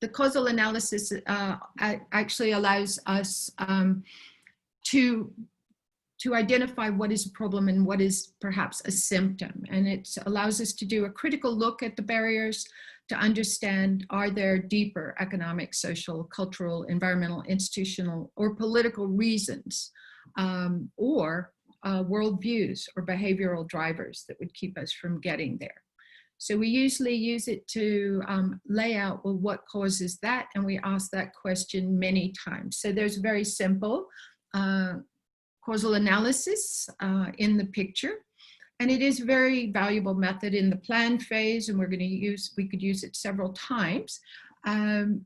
The causal analysis actually allows us to identify what is a problem and what is perhaps a symptom. And it allows us to do a critical look at the barriers to understand, are there deeper economic, social, cultural, environmental, institutional, or political reasons, or worldviews or behavioral drivers that would keep us from getting there. So we usually use it to lay out, well, what causes that? And we ask that question many times. So there's very simple causal analysis in the picture. And it is a very valuable method in the plan phase, and we could use it several times. And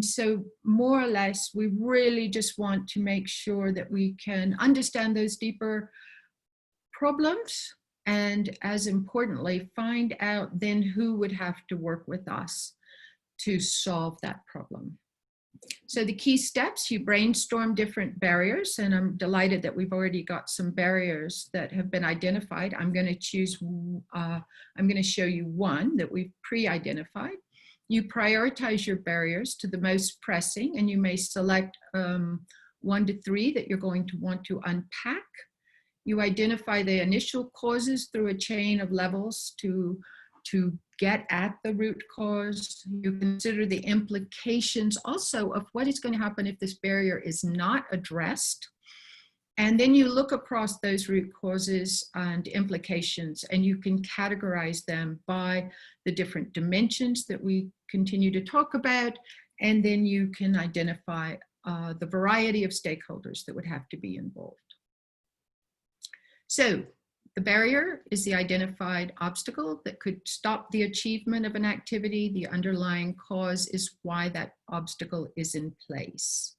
so more or less, we really just want to make sure that we can understand those deeper problems, and as importantly, find out then who would have to work with us to solve that problem. So the key steps, you brainstorm different barriers, and I'm delighted that we've already got some barriers that have been identified. I'm going to show you one that we've pre-identified. You prioritize your barriers to the most pressing, and you may select 1 to 3 that you're going to want to unpack. You identify the initial causes through a chain of levels to get at the root cause. You consider the implications also of what is going to happen if this barrier is not addressed. And then you look across those root causes and implications, and you can categorize them by the different dimensions that we continue to talk about. And then you can identify the variety of stakeholders that would have to be involved. So the barrier is the identified obstacle that could stop the achievement of an activity. The underlying cause is why that obstacle is in place.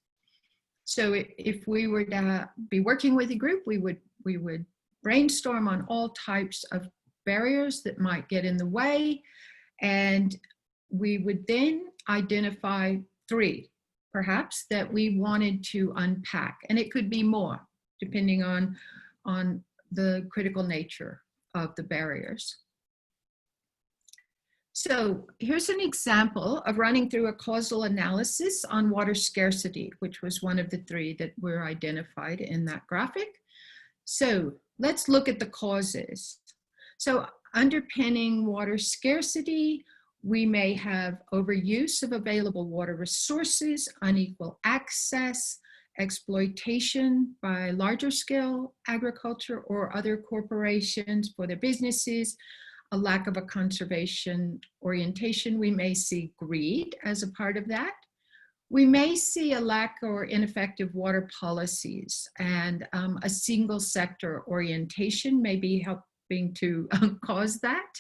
So if we were to be working with a group, we would brainstorm on all types of barriers that might get in the way, and we would then identify 3, perhaps, that we wanted to unpack, and it could be more, depending on the critical nature of the barriers. So here's an example of running through a causal analysis on water scarcity, which was one of the three that were identified in that graphic. So let's look at the causes. So underpinning water scarcity, we may have overuse of available water resources, unequal access, exploitation by larger scale agriculture or other corporations for their businesses, a lack of a conservation orientation. We may see greed as a part of that. We may see a lack or ineffective water policies, and a single sector orientation may be helping to cause that,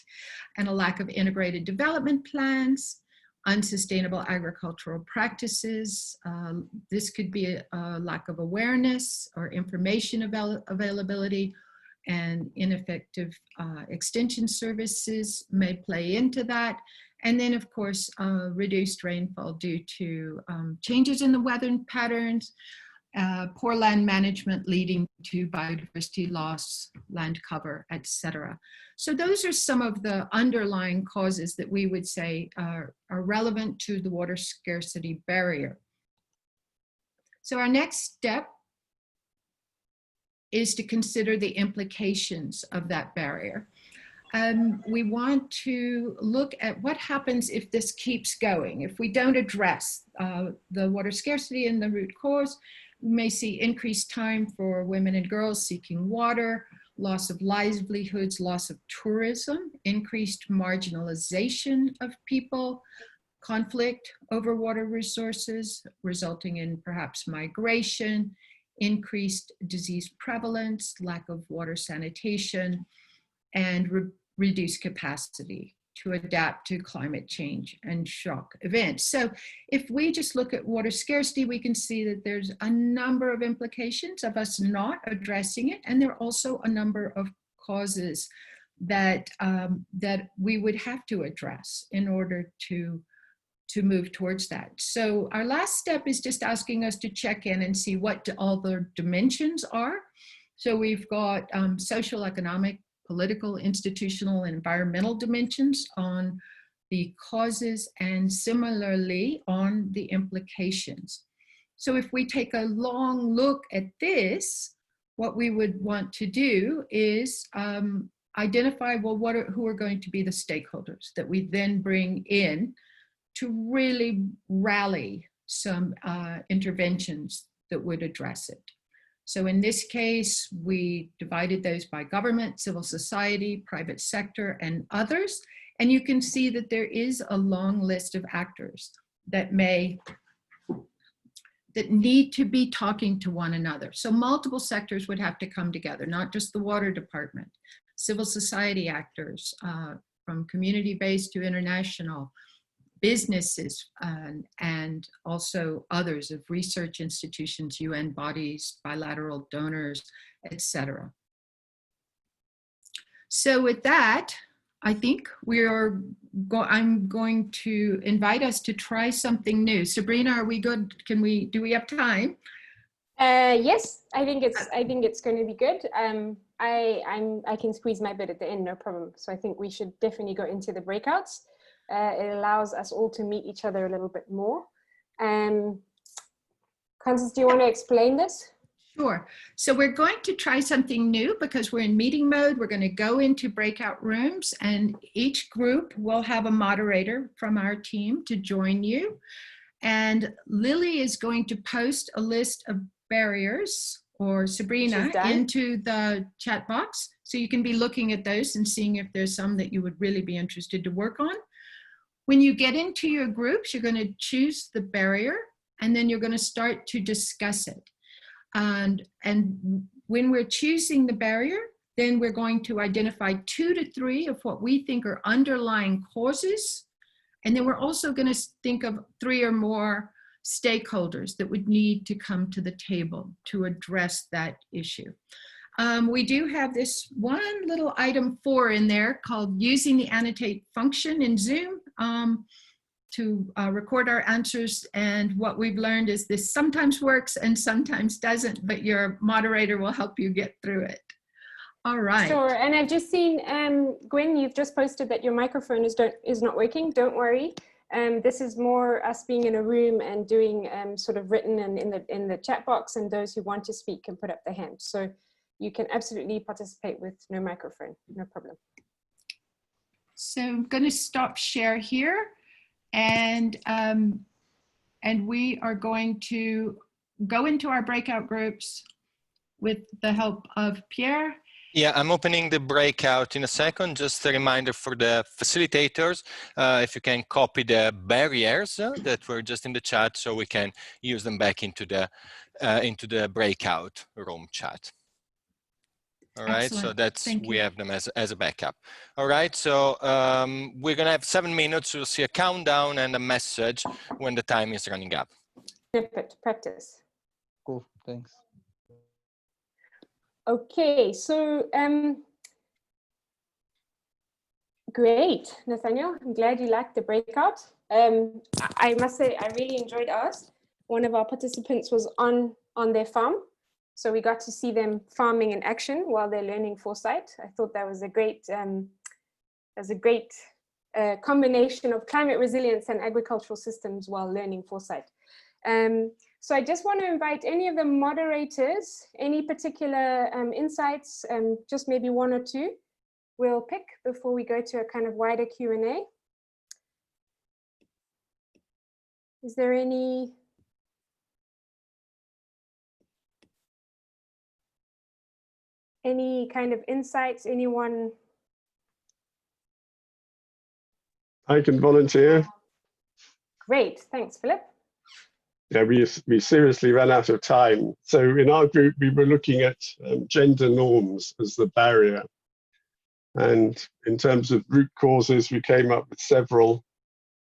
and a lack of integrated development plans, unsustainable agricultural practices. This could be a lack of awareness or information availability, and ineffective extension services may play into that. And then, of course, reduced rainfall due to changes in the weather patterns, poor land management leading to biodiversity loss, land cover, etc. So those are some of the underlying causes that we would say are relevant to the water scarcity barrier. So our next step is to consider the implications of that barrier. We want to look at what happens if this keeps going. If we don't address the water scarcity and the root cause, we may see increased time for women and girls seeking water, loss of livelihoods, loss of tourism, increased marginalization of people, conflict over water resources, resulting in perhaps migration, increased disease prevalence, lack of water sanitation, and reduced capacity to adapt to climate change and shock events. So if we just look at water scarcity, we can see that there's a number of implications of us not addressing it, and there are also a number of causes that, that we would have to address in order to move towards that. So our last step is just asking us to check in and see what all the dimensions are. So we've got social, economic, political, institutional, and environmental dimensions on the causes, and similarly on the implications. So if we take a long look at this, what we would want to do is identify, well, who are going to be the stakeholders that we then bring in to really rally some interventions that would address it. So in this case, we divided those by government, civil society, private sector, and others. And you can see that there is a long list of actors that need to be talking to one another. So multiple sectors would have to come together, not just the water department, civil society actors, from community-based to international, businesses, and also others of research institutions, UN bodies, bilateral donors, etc. So with that, I think I'm going to invite us to try something new. Sabrina, are we good? Do we have time? Yes, I think it's going to be good. I can squeeze my bit at the end, no problem. So I think we should definitely go into the breakouts. It allows us all to meet each other a little bit more. Constance, do you want to explain this? Sure. So we're going to try something new because we're in meeting mode. We're going to go into breakout rooms, and each group will have a moderator from our team to join you. And Lily is going to post a list of barriers, or Sabrina, into the chat box. So you can be looking at those and seeing if there's some that you would really be interested to work on. When you get into your groups, you're going to choose the barrier, and then you're going to start to discuss it. And when we're choosing the barrier, then we're going to identify 2 to 3 of what we think are underlying causes. And then we're also going to think of 3 or more stakeholders that would need to come to the table to address that issue. We do have this one little item 4 in there called using the annotate function in Zoom to record our answers. And what we've learned is this sometimes works and sometimes doesn't, but your moderator will help you get through it. All right. Sure, and I've just seen, Gwen, you've just posted that your microphone is not working. Don't worry. This is more us being in a room and doing sort of written and in the chat box, and those who want to speak can put up their hand. So you can absolutely participate with no microphone, no problem. So I'm going to stop share here, and we are going to go into our breakout groups with the help of Pierre. Yeah, I'm opening the breakout in a second. Just a reminder for the facilitators, if you can copy the barriers that were just in the chat, so we can use them back into the breakout room chat. All right, Excellent. so that's, Thank we you. have them as a backup. All right, so we're gonna have 7 minutes. You'll see a countdown and a message when the time is running up. Snippet practice. Cool, thanks. Okay, so great, Nathaniel. I'm glad you liked the breakout. I must say I really enjoyed ours. One of our participants was on their farm, so we got to see them farming in action while they're learning Foresight. I thought that was a great combination of climate resilience and agricultural systems while learning Foresight. So I just want to invite any of the moderators, any particular insights, just maybe one or two, we'll pick before we go to a kind of wider Q&A. Is there any kind of insights, anyone? I can volunteer. Great, thanks, Philip. Yeah, we seriously ran out of time. So in our group, we were looking at gender norms as the barrier. And in terms of root causes, we came up with several.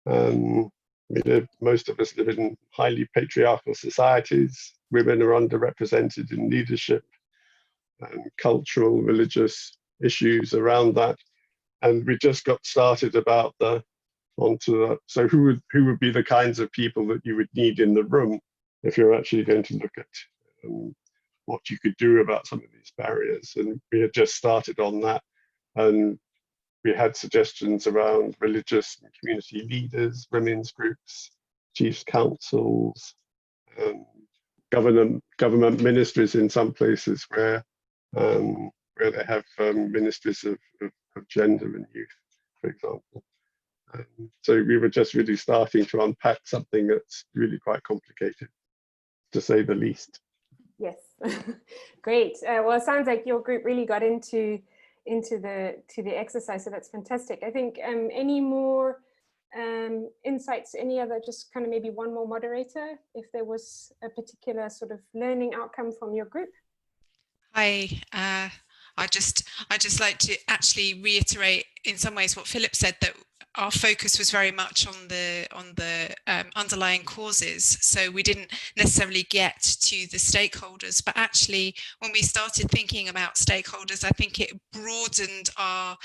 Most of us live in highly patriarchal societies. Women are underrepresented in leadership, cultural, religious issues around that. And we just got started about so who would be the kinds of people that you would need in the room if you're actually going to look at what you could do about some of these barriers. And we had just started on that, and we had suggestions around religious and community leaders, women's groups, chiefs councils, government ministries in some places where they have ministries of gender and youth, for example. So we were just really starting to unpack something that's really quite complicated, to say the least. Yes, great. Well, it sounds like your group really got into the exercise, so that's fantastic. I think any more insights, any other, just kind of maybe one more moderator, if there was a particular sort of learning outcome from your group. Hi, I just like to actually reiterate in some ways what Philip said, that our focus was very much on the underlying causes. So we didn't necessarily get to the stakeholders, but actually when we started thinking about stakeholders, I think it broadened our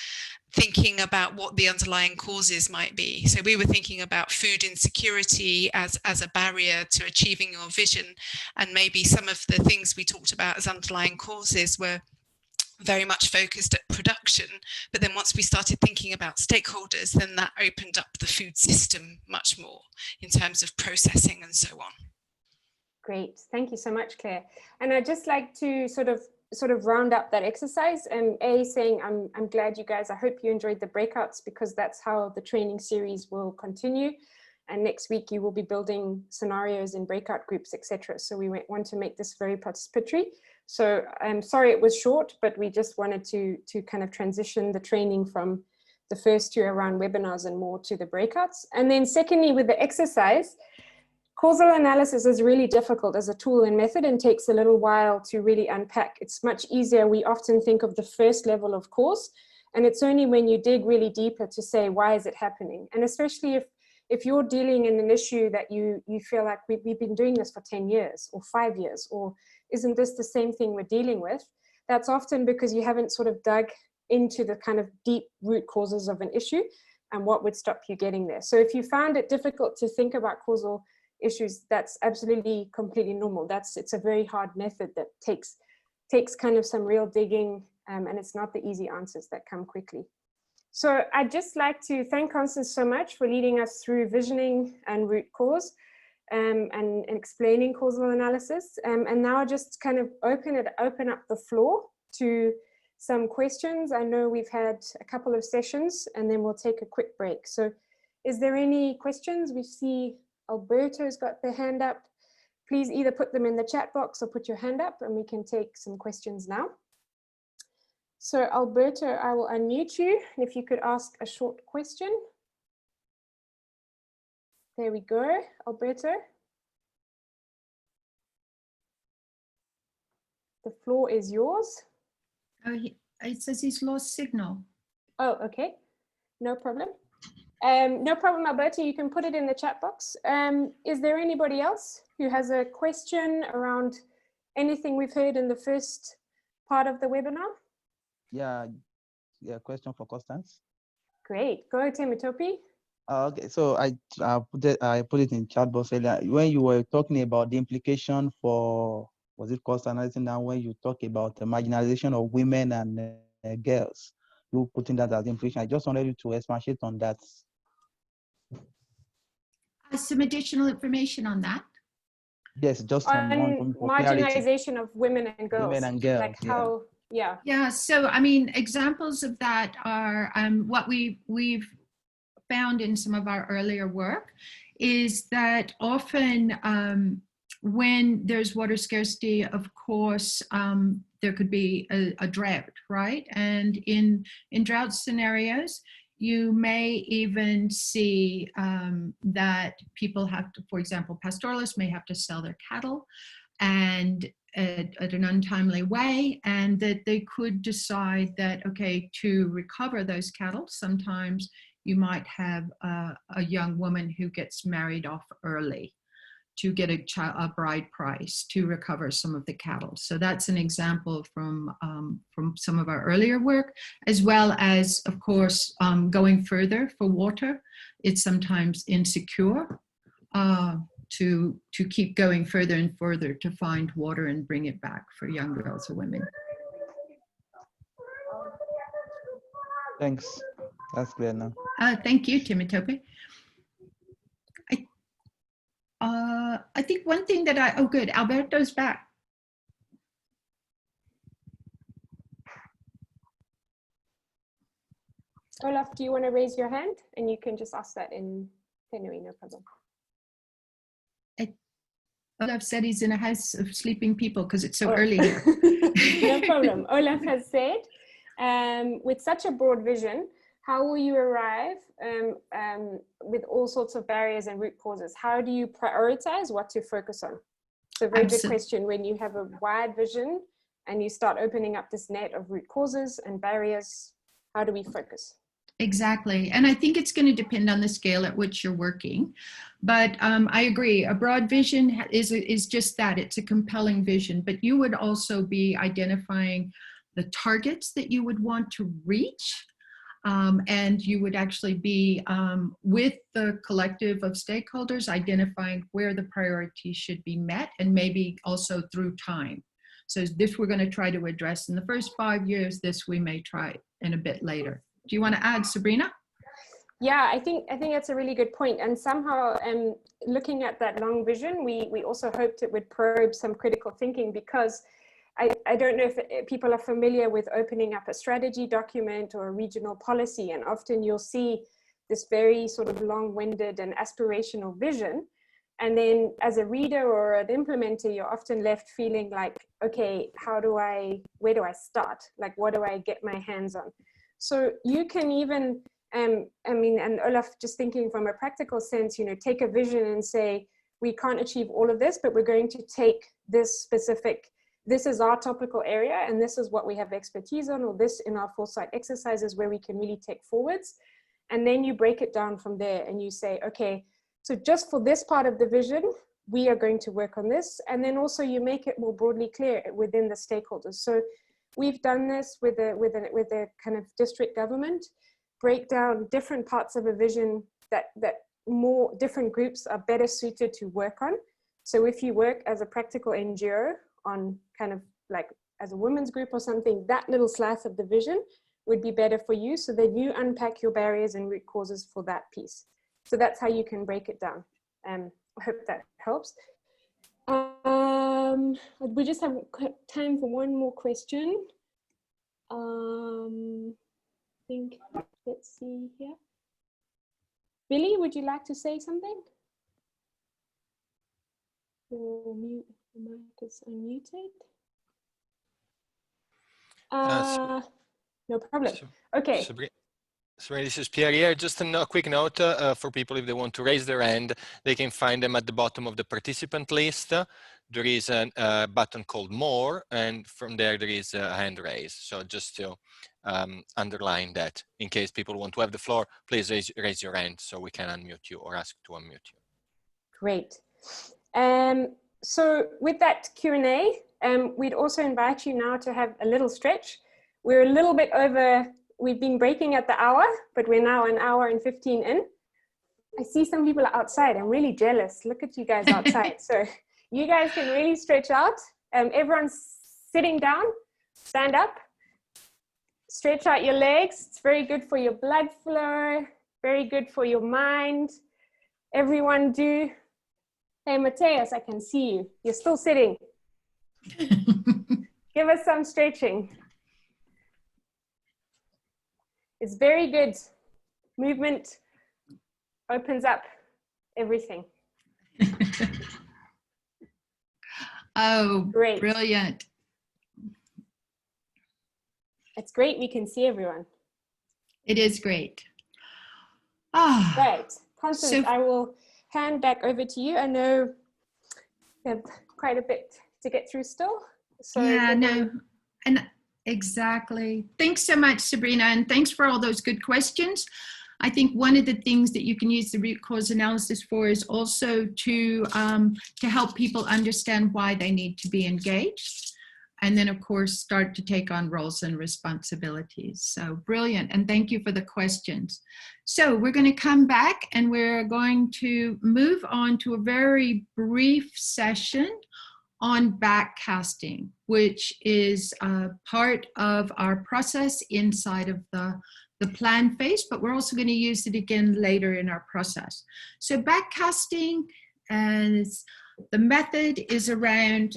thinking about what the underlying causes might be. So we were thinking about food insecurity as a barrier to achieving your vision, and maybe some of the things we talked about as underlying causes were very much focused at production, but then once we started thinking about stakeholders, then that opened up the food system much more in terms of processing and so on. Great, thank you so much, Claire. And I'd just like to sort of round up that exercise and saying I'm glad you guys, I hope you enjoyed the breakouts, because that's how the training series will continue. And next week you will be building scenarios in breakout groups, etc. So we want to make this very participatory. So I'm sorry it was short, but we just wanted to kind of transition the training from the first two around webinars and more to the breakouts. And then secondly, with the exercise, causal analysis is really difficult as a tool and method and takes a little while to really unpack. It's much easier. We often think of the first level of cause, and it's only when you dig really deeper to say, why is it happening? And especially if you're dealing in an issue that you feel like we've been doing this for 10 years or 5 years, or isn't this the same thing we're dealing with? That's often because you haven't sort of dug into the kind of deep root causes of an issue and what would stop you getting there. So if you found it difficult to think about causal issues, that's absolutely completely normal. It's a very hard method that takes kind of some real digging and it's not the easy answers that come quickly. So I'd just like to thank Constance so much for leading us through visioning and root cause and explaining causal analysis. And now I'll just kind of open up the floor to some questions. I know we've had a couple of sessions and then we'll take a quick break. So is there any questions? We see Alberto's got their hand up. Please either put them in the chat box or put your hand up and we can take some questions now. So Alberto, I will unmute you. If you could ask a short question. There we go, Alberto. The floor is yours. Oh, it says he's lost signal. Oh, okay, no problem. No problem, Alberto, you can put it in the chat box. Is there anybody else who has a question around anything we've heard in the first part of the webinar? Yeah, question for Constance. Great, go Temitope. Okay, so I put it in chat box earlier. When you were talking about the implication for, was it cost analysis now, when you talk about the marginalization of women and girls, you putting that as implication. I just wanted you to expatiate on that. Some additional information on that. Yes, just on marginalization of women and girls. Women and girls, like how, yeah. Yeah, so I mean, examples of that are what we've found in some of our earlier work is that often when there's water scarcity, of course, there could be a drought, right? And in drought scenarios, you may even see that people have to, for example, pastoralists may have to sell their cattle and at an untimely way, and that they could decide that, okay, to recover those cattle, sometimes you might have a young woman who gets married off early to get a bride price to recover some of the cattle. So that's an example from some of our earlier work, as well as, of course, going further for water. It's sometimes insecure to keep going further and further to find water and bring it back for young girls or women. Thanks, that's clear now. Thank you, Temitope. I think one thing that oh good, Alberto's back. Olaf, do you want to raise your hand? And you can just ask that in plenary, no problem. Olaf said he's in a house of sleeping people because it's so early here. No problem. Olaf has said, with such a broad vision, how will you arrive with all sorts of barriers and root causes? How do you prioritize what to focus on? It's a very good question. When you have a wide vision and you start opening up this net of root causes and barriers, how do we focus? Exactly. And I think it's going to depend on the scale at which you're working. But I agree, a broad vision is just that. It's a compelling vision. But you would also be identifying the targets that you would want to reach. And you would actually be with the collective of stakeholders identifying where the priorities should be met, and maybe also through time. So this we're going to try to address in the first 5 years, this we may try in a bit later. Do you want to add, Sabrina? Yeah, I think that's a really good point. And somehow looking at that long vision, we also hoped it would probe some critical thinking, because I don't know if people are familiar with opening up a strategy document or a regional policy, and often you'll see this very sort of long-winded and aspirational vision. And then as a reader or an implementer, you're often left feeling like, okay, where do I start? Like, what do I get my hands on? So you can even, and Olaf, just thinking from a practical sense, take a vision and say, we can't achieve all of this, but we're going to take this specific, this is our topical area, and this is what we have expertise on, or this in our foresight exercises where we can really take forwards. And then you break it down from there and you say, okay, so just for this part of the vision, we are going to work on this. And then also you make it more broadly clear within the stakeholders. So we've done this with a kind of district government, break down different parts of a vision that more different groups are better suited to work on. So if you work as a practical NGO on kind of like as a women's group or something, that little slice of the vision would be better for you, so that you unpack your barriers and root causes for that piece. So that's how you can break it down. I hope that helps. We just have time for one more question. I think, let's see here. Billy, would you like to say something? Your mic is unmuted. No problem. Okay. So this is Pierre here. Just a quick note for people, if they want to raise their hand, they can find them at the bottom of the participant list. There is a button called More, and from there is a hand raise. So just to underline that, in case people want to have the floor, please raise your hand so we can unmute you or ask to unmute you. Great. So with that Q&A, we'd also invite you now to have a little stretch. We're a little bit over. We've been breaking at the hour, but we're now an hour and 15 in. I see some people outside. I'm really jealous. Look at you guys outside. So you guys can really stretch out. Everyone's sitting down, stand up, stretch out your legs. It's very good for your blood flow, very good for your mind. Everyone do. Hey, Mateus, I can see you. You're still sitting. Give us some stretching. It's very good. Movement opens up everything. Oh, great. Brilliant. It's great we can see everyone. It is great. Ah, right. Constance, so, I will hand back over to you. I know we have quite a bit to get through still. So yeah, no, and exactly. Thanks so much, Sabrina, and thanks for all those good questions. I think one of the things that you can use the root cause analysis for is also to help people understand why they need to be engaged. And then, of course, start to take on roles and responsibilities. So brilliant. And thank you for the questions. So we're going to come back and we're going to move on to a very brief session on backcasting, which is part of our process inside of the plan phase, but we're also going to use it again later in our process. So backcasting, and the method is around,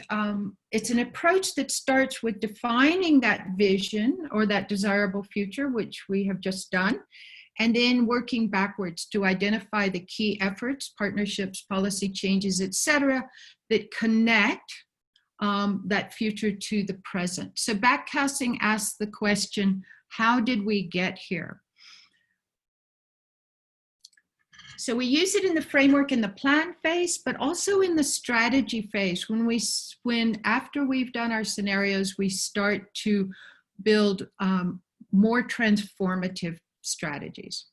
it's an approach that starts with defining that vision or that desirable future, which we have just done, and then working backwards to identify the key efforts, partnerships, policy changes, etc., that connect that future to the present. So backcasting asks the question, how did we get here? So we use it in the framework in the plan phase, but also in the strategy phase. When after we've done our scenarios, we start to build more transformative strategies.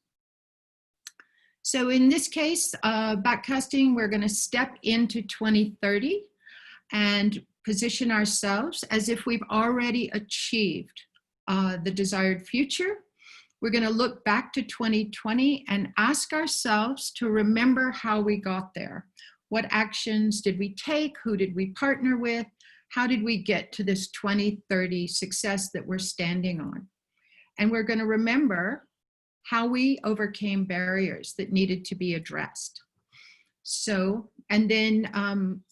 So in this case, backcasting, we're going to step into 2030 and position ourselves as if we've already achieved the desired future. We're going to look back to 2020 and ask ourselves to remember how we got there. What actions did we take? Who did we partner with? How did we get to this 2030 success that we're standing on? And we're going to remember how we overcame barriers that needed to be addressed. So, and then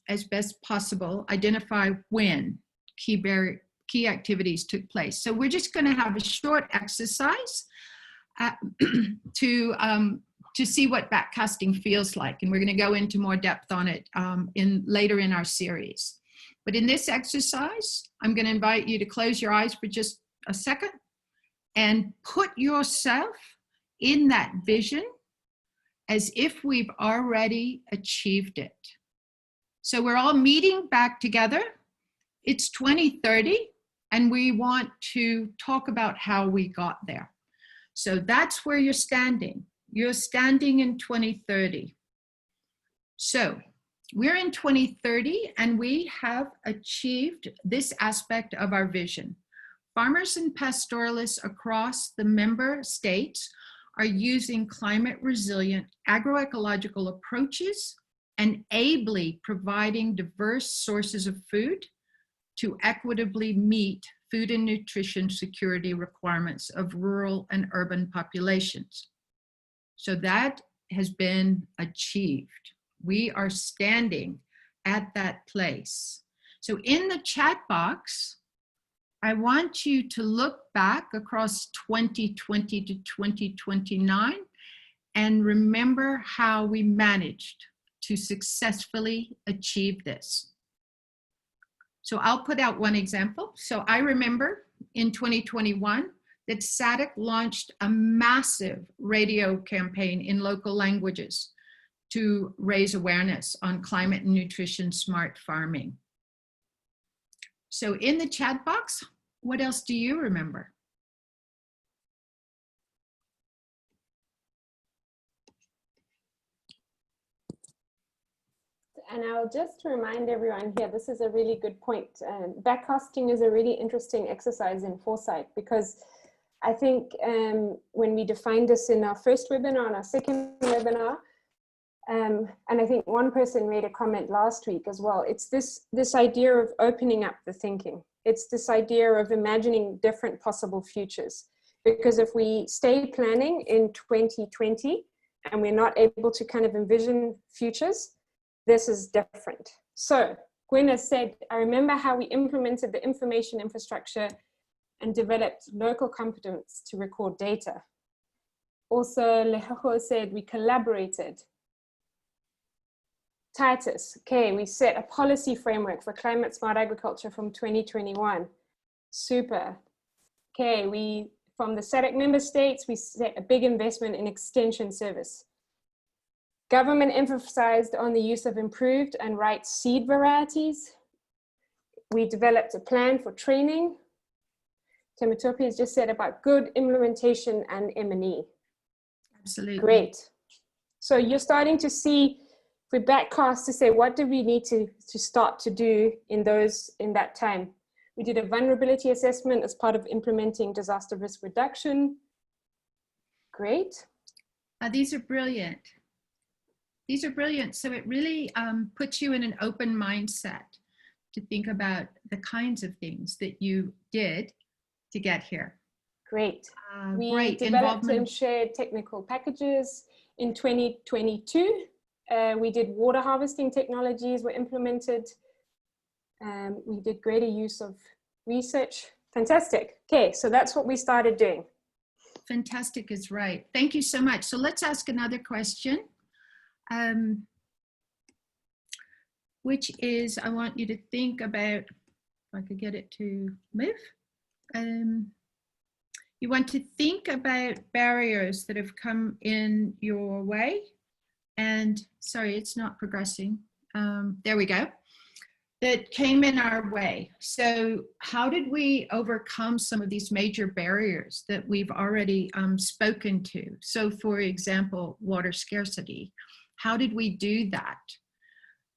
as best possible, identify when key activities took place. So we're just going to have a short exercise to see what backcasting feels like, and we're going to go into more depth on it later in our series. But in this exercise, I'm going to invite you to close your eyes for just a second and put yourself in that vision as if we've already achieved it. So we're all meeting back together. It's 2030, and we want to talk about how we got there. So that's where you're standing. You're standing in 2030. So we're in 2030, and we have achieved this aspect of our vision. Farmers and pastoralists across the member states are using climate resilient agroecological approaches and ably providing diverse sources of food to equitably meet food and nutrition security requirements of rural and urban populations. So that has been achieved. We are standing at that place. So in the chat box, I want you to look back across 2020 to 2029 and remember how we managed to successfully achieve this. So I'll put out one example. So I remember in 2021 that SADC launched a massive radio campaign in local languages to raise awareness on climate and nutrition smart farming. So in the chat box, what else do you remember? And I'll just remind everyone here, this is a really good point. Backcasting is a really interesting exercise in Foresight, because I think when we defined this in our first webinar and our second webinar, and I think one person made a comment last week as well, it's this idea of opening up the thinking. It's this idea of imagining different possible futures. Because if we stay planning in 2020 and we're not able to kind of envision futures, this is different. So Gwen has said, I remember how we implemented the information infrastructure and developed local competence to record data. Also, Lehejo said we collaborated. Titus, okay, we set a policy framework for climate smart agriculture from 2021. Super. Okay, from the SADC member states, we set a big investment in extension service. Government emphasized on the use of improved and right seed varieties. We developed a plan for training. Temitope has just said about good implementation and M&E. Absolutely. Great. So you're starting to see, if we backcast to say, what do we need to start to do in that time? We did a vulnerability assessment as part of implementing disaster risk reduction. Great. These are brilliant. These are brilliant. So it really puts you in an open mindset to think about the kinds of things that you did to get here. Great. We great developed and shared technical packages in 2022. We did water harvesting technologies were implemented. We did greater use of research. Fantastic. Okay, so that's what we started doing. Fantastic is right. Thank you so much. So let's ask another question. Which is, I want you to think about, if I could get it to move. You want to think about barriers that have come in your way. And sorry, it's not progressing. There we go. That came in our way. So how did we overcome some of these major barriers that we've already spoken to? So for example, water scarcity. How did we do that?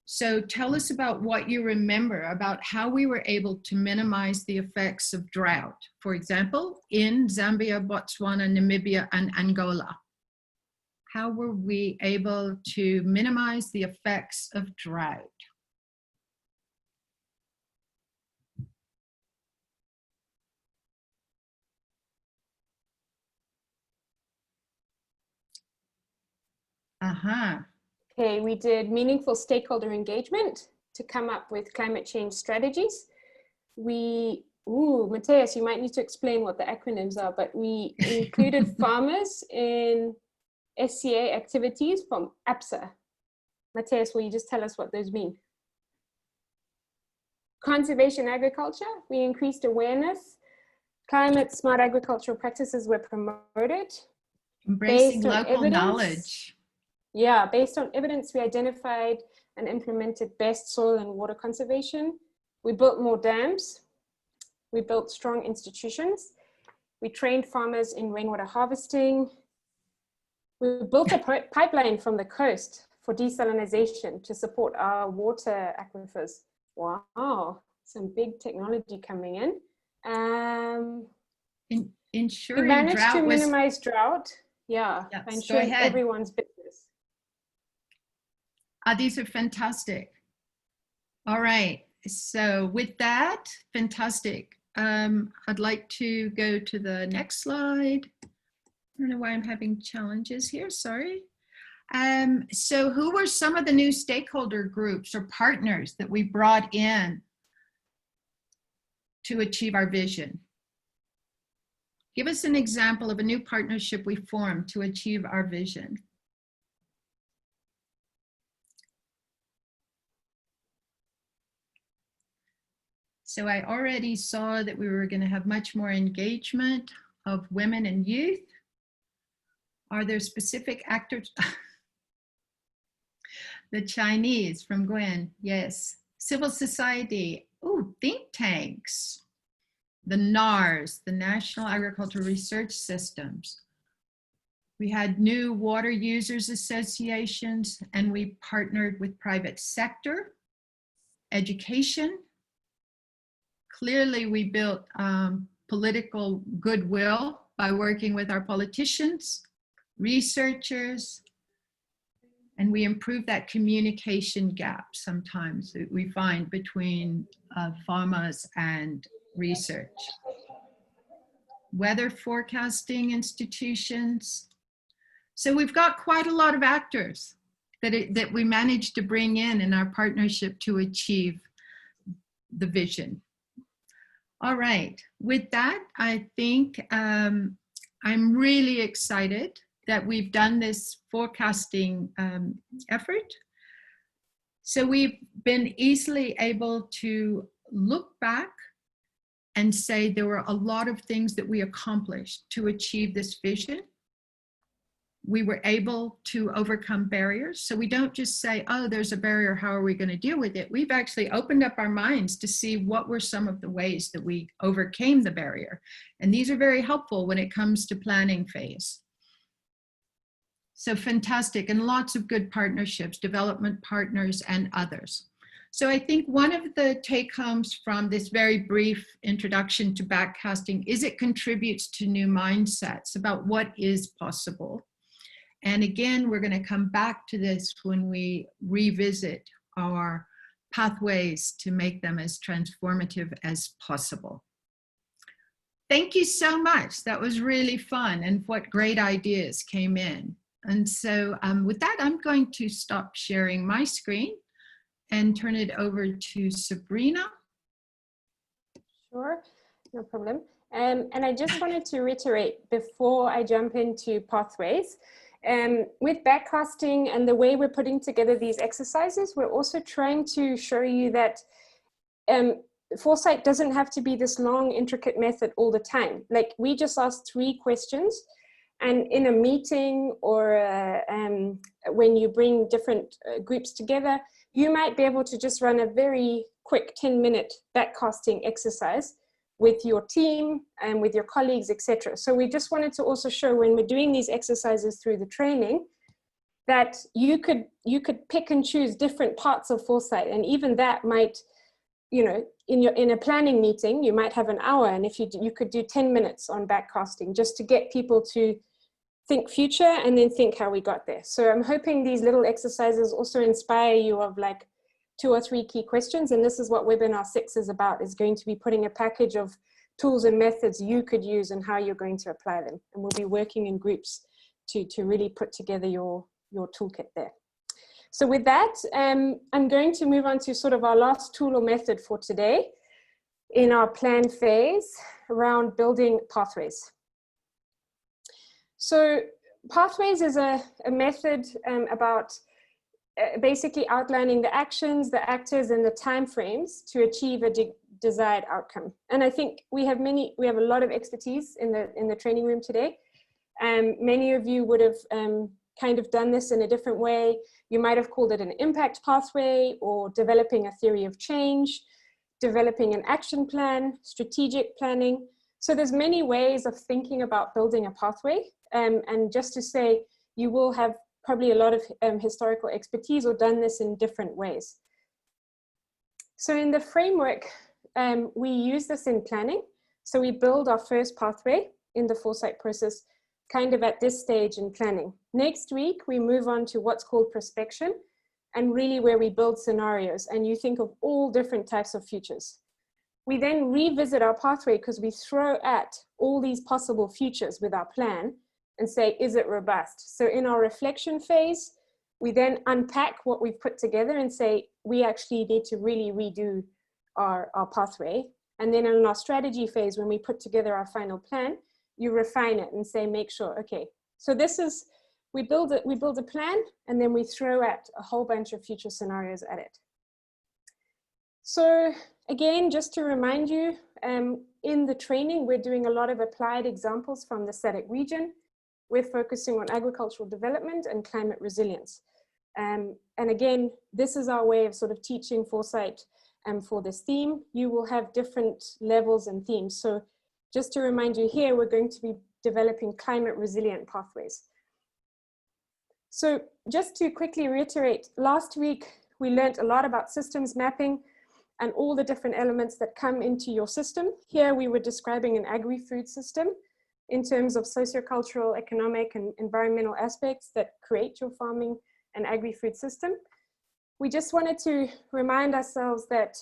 So tell us about what you remember about how we were able to minimize the effects of drought, for example, in Zambia, Botswana, Namibia, and Angola. How were we able to minimize the effects of drought? Okay, we did meaningful stakeholder engagement to come up with climate change strategies. Matthias, you might need to explain what the acronyms are, but we included farmers in SCA activities from APSA. Matthias, will you just tell us what those mean? Conservation agriculture, we increased awareness. Climate smart agricultural practices were promoted. Embracing local knowledge. Yeah, based on evidence, we identified and implemented best soil and water conservation. We built more dams. We built strong institutions. We trained farmers in rainwater harvesting. We built a pipeline from the coast for desalination to support our water aquifers. Wow, some big technology coming in. Ensuring we managed drought to minimize drought. Yeah, yes, ensuring everyone's business. These are fantastic. All right. So with that, fantastic. I'd like to go to the next slide. I don't know why I'm having challenges here, sorry. So who were some of the new stakeholder groups or partners that we brought in to achieve our vision? Give us an example of a new partnership we formed to achieve our vision. So I already saw that we were going to have much more engagement of women and youth. Are there specific actors? The Chinese from Gwen, yes. Civil society, oh, think tanks. The NARS, the National Agricultural Research Systems. We had new water users associations, and we partnered with private sector, education. Clearly, we built political goodwill by working with our politicians, researchers, and we improved that communication gap sometimes that we find between farmers and research. Weather forecasting institutions. So we've got quite a lot of actors that we managed to bring in our partnership to achieve the vision. All right, with that, I think I'm really excited that we've done this forecasting effort. So we've been easily able to look back and say there were a lot of things that we accomplished to achieve this vision. We were able to overcome barriers. So we don't just say, oh, there's a barrier, how are we going to deal with it? We've actually opened up our minds to see what were some of the ways that we overcame the barrier. And these are very helpful when it comes to planning phase. So fantastic, and lots of good partnerships, development partners and others. So I think one of the take-homes from this very brief introduction to backcasting is it contributes to new mindsets about what is possible. And again, we're going to come back to this when we revisit our pathways to make them as transformative as possible. Thank you so much. That was really fun, and what great ideas came in. And so with that, I'm going to stop sharing my screen and turn it over to Sabrina. Sure, no problem. And I just wanted to reiterate before I jump into pathways, with backcasting and the way we're putting together these exercises, we're also trying to show you that Foresight doesn't have to be this long, intricate method all the time. Like, we just asked 3 questions, and in a meeting or when you bring different groups together, you might be able to just run a very quick 10-minute backcasting exercise with your team and with your colleagues, etc. So we just wanted to also show, when we're doing these exercises through the training, that you could pick and choose different parts of Foresight, and even that might, you know, in a planning meeting, you might have an hour, and if you could do 10 minutes on backcasting just to get people to think future and then think how we got there. So I'm hoping these little exercises also inspire you of like 2 or 3 key questions, and this is what webinar 6 is about, is going to be putting a package of tools and methods you could use and how you're going to apply them. And we'll be working in groups to really put together your toolkit there. So with that, I'm going to move on to sort of our last tool or method for today in our plan phase around building pathways. So pathways is a method about basically outlining the actions, the actors, and the timeframes to achieve a desired outcome. And I think we have a lot of expertise in the training room today. Many of you would have kind of done this in a different way. You might have called it an impact pathway, or developing a theory of change, developing an action plan, strategic planning. So there's many ways of thinking about building a pathway. And just to say, you will have probably a lot of historical expertise or done this in different ways. So in the framework, we use this in planning. So we build our first pathway in the Foresight process kind of at this stage in planning. Next week, we move on to what's called prospection. and really where we build scenarios and you think of all different types of futures. We then revisit our pathway because we throw at all these possible futures with our plan and say, is it robust? So in our reflection phase, we then unpack what we've put together and say, we actually need to really redo our pathway. And then in our strategy phase, when we put together our final plan, you refine it and say, make sure, okay, so this is, we build a plan and then we throw at a whole bunch of future scenarios at it. So again, just to remind you, in the training, we're doing a lot of applied examples from the SADC region. We're focusing on agricultural development and climate resilience. And again, this is our way of sort of teaching Foresight for this theme. You will have different levels and themes. So just to remind you here, we're going to be developing climate resilient pathways. So just to quickly reiterate, last week, we learned a lot about systems mapping and all the different elements that come into your system. Here we were describing an agri-food system in terms of sociocultural, economic, and environmental aspects that create your farming and agri-food system. We just wanted to remind ourselves that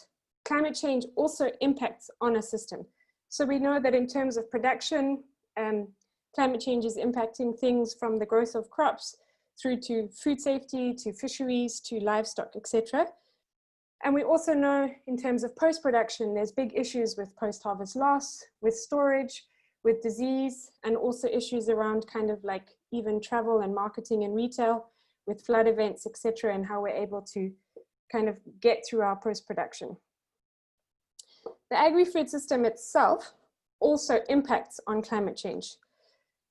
climate change also impacts on a system. So we know that in terms of production, climate change is impacting things from the growth of crops through to food safety, to fisheries, to livestock, etc. And we also know in terms of post-production, there's big issues with post-harvest loss, with storage, with disease, and also issues around kind of like even travel and marketing and retail, with flood events, etc., and how we're able to kind of get through our post-production. The agri-food system itself also impacts on climate change.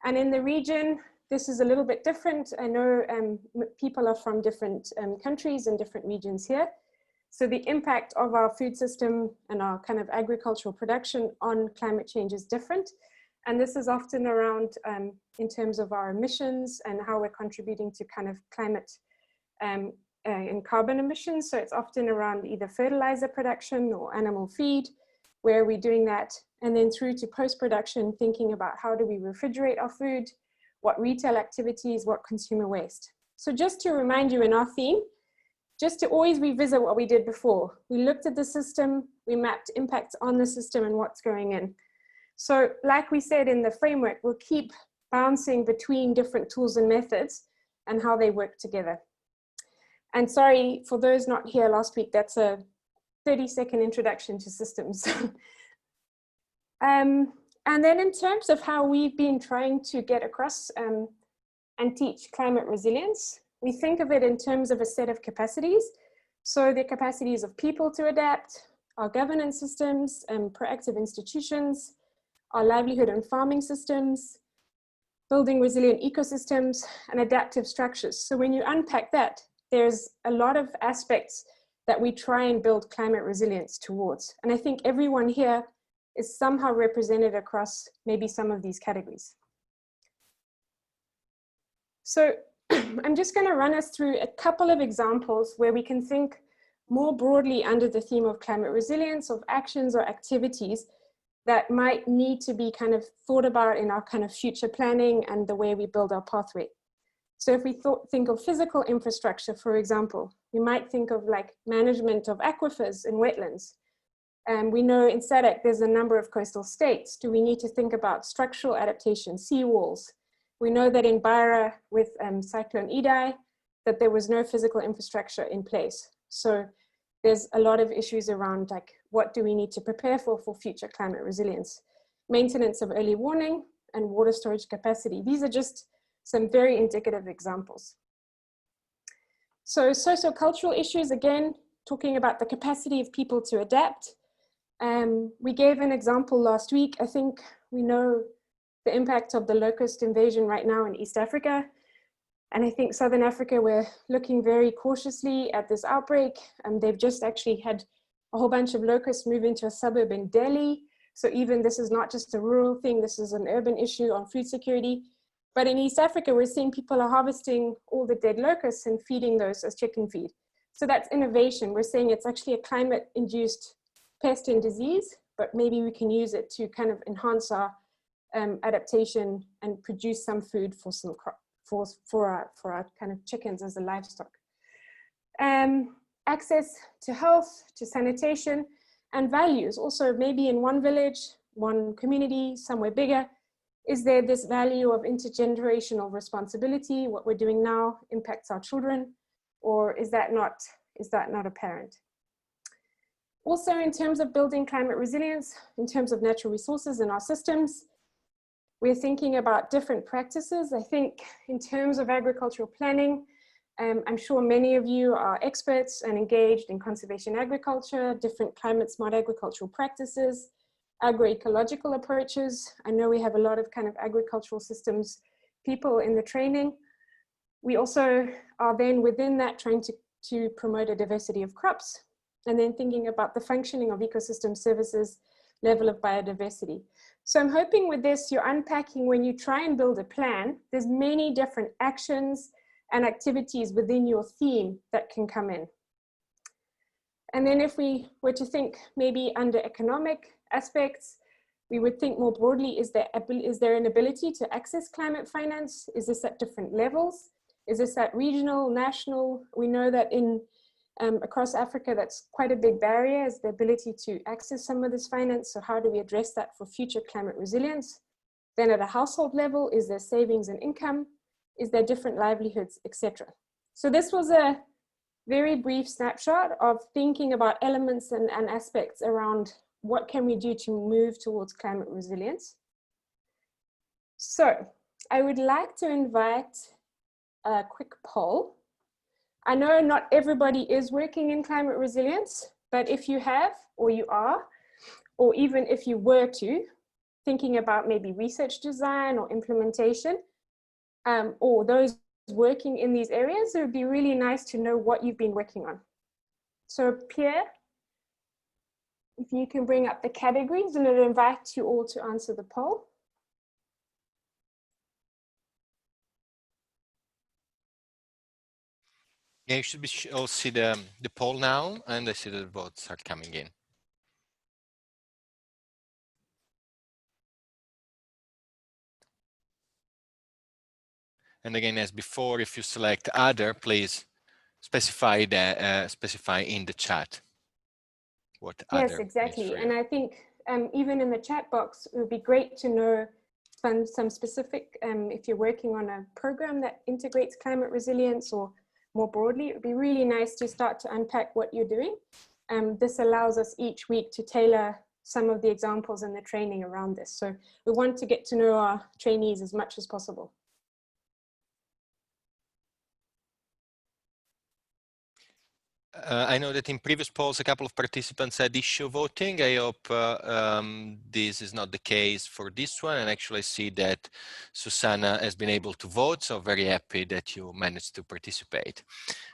And in the region, this is a little bit different. I know people are from different countries and different regions here. So the impact of our food system and our kind of agricultural production on climate change is different. And this is often around in terms of our emissions and how we're contributing to kind of climate and carbon emissions. So it's often around either fertilizer production or animal feed, where we're doing that. And then through to post-production, thinking about how do we refrigerate our food, what retail activities, what consumer waste. So just to remind you in our theme, just to always revisit what we did before. We looked at the system, we mapped impacts on the system and what's going in. So like we said in the framework, we'll keep bouncing between different tools and methods and how they work together. And sorry, for those not here last week, that's a 30-second introduction to systems. And then in terms of how we've been trying to get across and teach climate resilience, we think of it in terms of a set of capacities. So the capacities of people to adapt, our governance systems, proactive institutions, our livelihood and farming systems, building resilient ecosystems, and adaptive structures. So when you unpack that, there's a lot of aspects that we try and build climate resilience towards. And I think everyone here is somehow represented across maybe some of these categories. So I'm just going to run us through a couple of examples where we can think more broadly under the theme of climate resilience, of actions or activities that might need to be kind of thought about in our kind of future planning and the way we build our pathway. So if we think of physical infrastructure, for example, we might think of like management of aquifers and wetlands. And we know in SADC there's a number of coastal states. Do we need to think about structural adaptation, seawalls? We know that in Beira with Cyclone Idai, that there was no physical infrastructure in place. So there's a lot of issues around like, what do we need to prepare for future climate resilience? Maintenance of early warning and water storage capacity. These are just some very indicative examples. So sociocultural issues, again, talking about the capacity of people to adapt. We gave an example last week. I think we know the impact of the locust invasion right now in East Africa. And I think Southern Africa, we're looking very cautiously at this outbreak. They've just actually had a whole bunch of locusts move into a suburb in Delhi. So even this is not just a rural thing, this is an urban issue on food security. But in East Africa, we're seeing people are harvesting all the dead locusts and feeding those as chicken feed. So that's innovation. We're saying it's actually a climate-induced pest and disease, but maybe we can use it to kind of enhance our adaptation and produce some food for some for our kind of chickens as a livestock. Access to health, to sanitation, and values. Also, maybe in one village, one community, somewhere bigger, is there this value of intergenerational responsibility? What we're doing now impacts our children, or is that not apparent? Also, in terms of building climate resilience, in terms of natural resources in our systems, we're thinking about different practices. I think in terms of agricultural planning, I'm sure many of you are experts and engaged in conservation agriculture, different climate smart agricultural practices, agroecological approaches. I know we have a lot of kind of agricultural systems people in the training. We also are then within that trying to promote a diversity of crops, and then thinking about the functioning of ecosystem services, level of biodiversity. So I'm hoping with this, you're unpacking when you try and build a plan, there's many different actions and activities within your theme that can come in. And then if we were to think maybe under economic aspects, we would think more broadly, is there an ability to access climate finance? Is this at different levels? Is this at regional, national? We know that in across Africa, that's quite a big barrier, is the ability to access some of this finance. So how do we address that for future climate resilience? Then at a household level, is there savings and income? Is there different livelihoods, etc.? So this was a very brief snapshot of thinking about elements and aspects around what can we do to move towards climate resilience. So I would like to invite a quick poll. I know not everybody is working in climate resilience, but if you have, or you are, or even if you were to, thinking about maybe research design or implementation, or those working in these areas, it would be really nice to know what you've been working on. So Pierre, if you can bring up the categories, and I'll invite you all to answer the poll. Yeah, you should all see the poll now, and I see that the votes are coming in. And again, as before, if you select other, please specify in the chat what other. Yes, exactly. And I think even in the chat box, it would be great to know some specific, if you're working on a program that integrates climate resilience, or more broadly, it would be really nice to start to unpack what you're doing. This allows us each week to tailor some of the examples and the training around this. So we want to get to know our trainees as much as possible. I know that in previous polls, a couple of participants had issue voting. I hope this is not the case for this one. And actually I see that Susanna has been able to vote. So very happy that you managed to participate.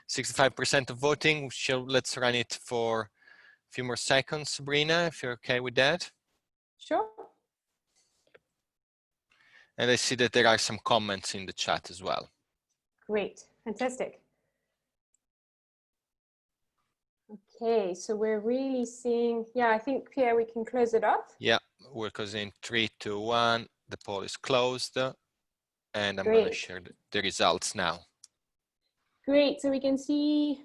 65% of voting. Let's run it for a few more seconds, Sabrina, if you're okay with that. Sure. And I see that there are some comments in the chat as well. Great, fantastic. Okay, so we're really seeing, yeah, I think, Pierre, we can close it off. Yeah, because in 3, 2, 1, the poll is closed, and I'm going to share the results now. Great, so we can see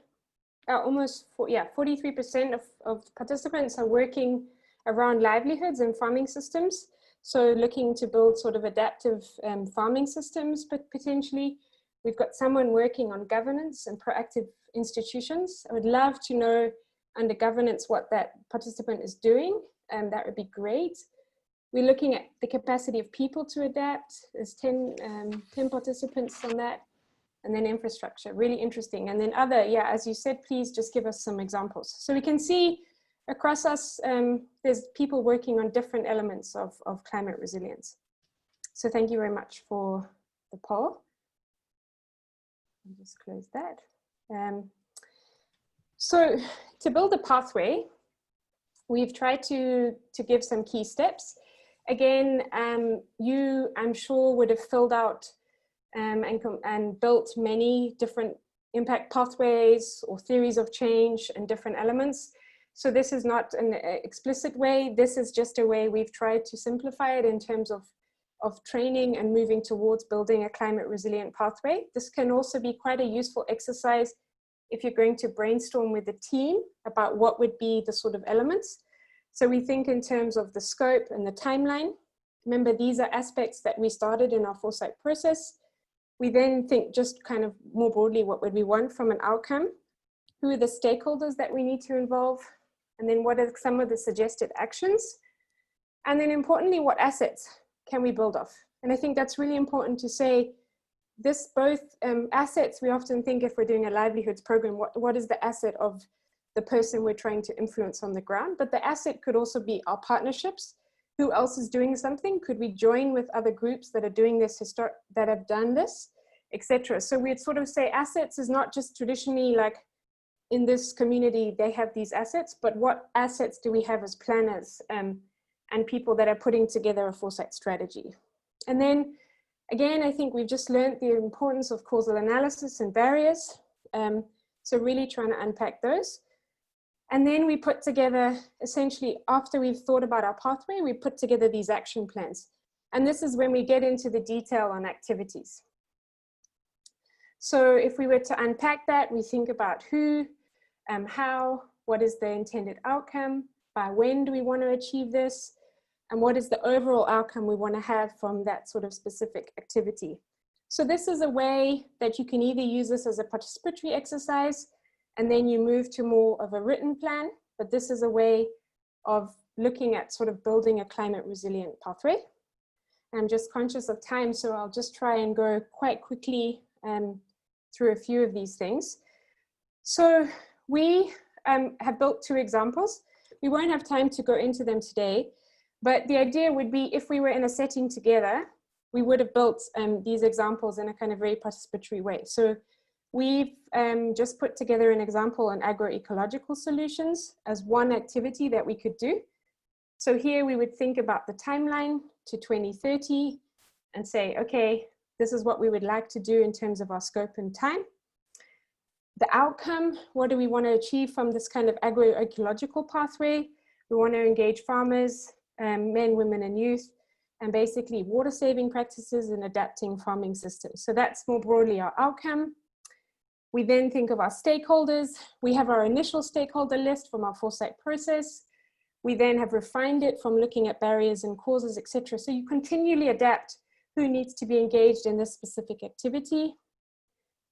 almost 43% of participants are working around livelihoods and farming systems. So looking to build sort of adaptive farming systems, but potentially we've got someone working on governance and proactive institutions. I would love to know under governance what that participant is doing, and that would be great. We're looking at the capacity of people to adapt. There's 10 participants on that. And then infrastructure, really interesting. And then other, yeah, as you said, please just give us some examples. So we can see across us, there's people working on different elements of climate resilience. So thank you very much for the poll. I'll just close that. So to build a pathway, we've tried to give some key steps. Again, you, I'm sure, would have filled out and built many different impact pathways or theories of change and different elements. So this is not an explicit way. This is just a way we've tried to simplify it in terms of training and moving towards building a climate resilient pathway. This can also be quite a useful exercise if you're going to brainstorm with the team about what would be the sort of elements. So we think in terms of the scope and the timeline. Remember, these are aspects that we started in our foresight process. We then think just kind of more broadly, what would we want from an outcome? Who are the stakeholders that we need to involve? And then what are some of the suggested actions? And then importantly, what assets can we build off? And I think that's really important to say, this both assets, we often think if we're doing a livelihoods program, what is the asset of the person we're trying to influence on the ground? But the asset could also be our partnerships. Who else is doing something? Could we join with other groups that are doing this, that have done this, etc. So we'd sort of say assets is not just traditionally like in this community, they have these assets, but what assets do we have as planners and people that are putting together a foresight strategy? And then again, I think we've just learned the importance of causal analysis and barriers. So really trying to unpack those. And then we put together, essentially, after we've thought about our pathway, we put together these action plans. And this is when we get into the detail on activities. So if we were to unpack that, we think about who, how, what is the intended outcome, by when do we want to achieve this, and what is the overall outcome we want to have from that sort of specific activity. So this is a way that you can either use this as a participatory exercise, and then you move to more of a written plan, but this is a way of looking at sort of building a climate resilient pathway. I'm just conscious of time, so I'll just try and go quite quickly through a few of these things. So we have built 2 examples. We won't have time to go into them today, but the idea would be if we were in a setting together, we would have built these examples in a kind of very participatory way. So we've just put together an example on agroecological solutions as one activity that we could do. So here we would think about the timeline to 2030 and say, okay, this is what we would like to do in terms of our scope and time. The outcome, what do we want to achieve from this kind of agroecological pathway? We want to engage farmers, men, women, and youth, and basically water saving practices and adapting farming systems. So that's more broadly our outcome. We then think of our stakeholders. We have our initial stakeholder list from our foresight process. We then have refined it from looking at barriers and causes, etc. So you continually adapt who needs to be engaged in this specific activity.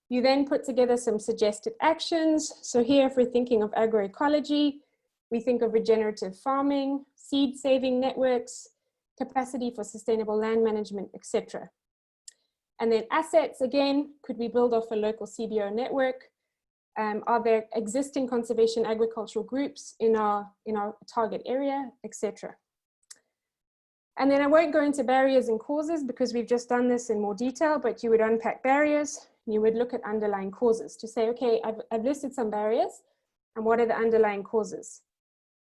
You then put together some suggested actions. So here, if we're thinking of agroecology, we think of regenerative farming, seed saving networks, capacity for sustainable land management, etc. And then assets, again, could we build off a local CBO network? Are there existing conservation agricultural groups in our target area, etc. And then I won't go into barriers and causes because we've just done this in more detail, but you would unpack barriers, and you would look at underlying causes to say, okay, I've listed some barriers, and what are the underlying causes?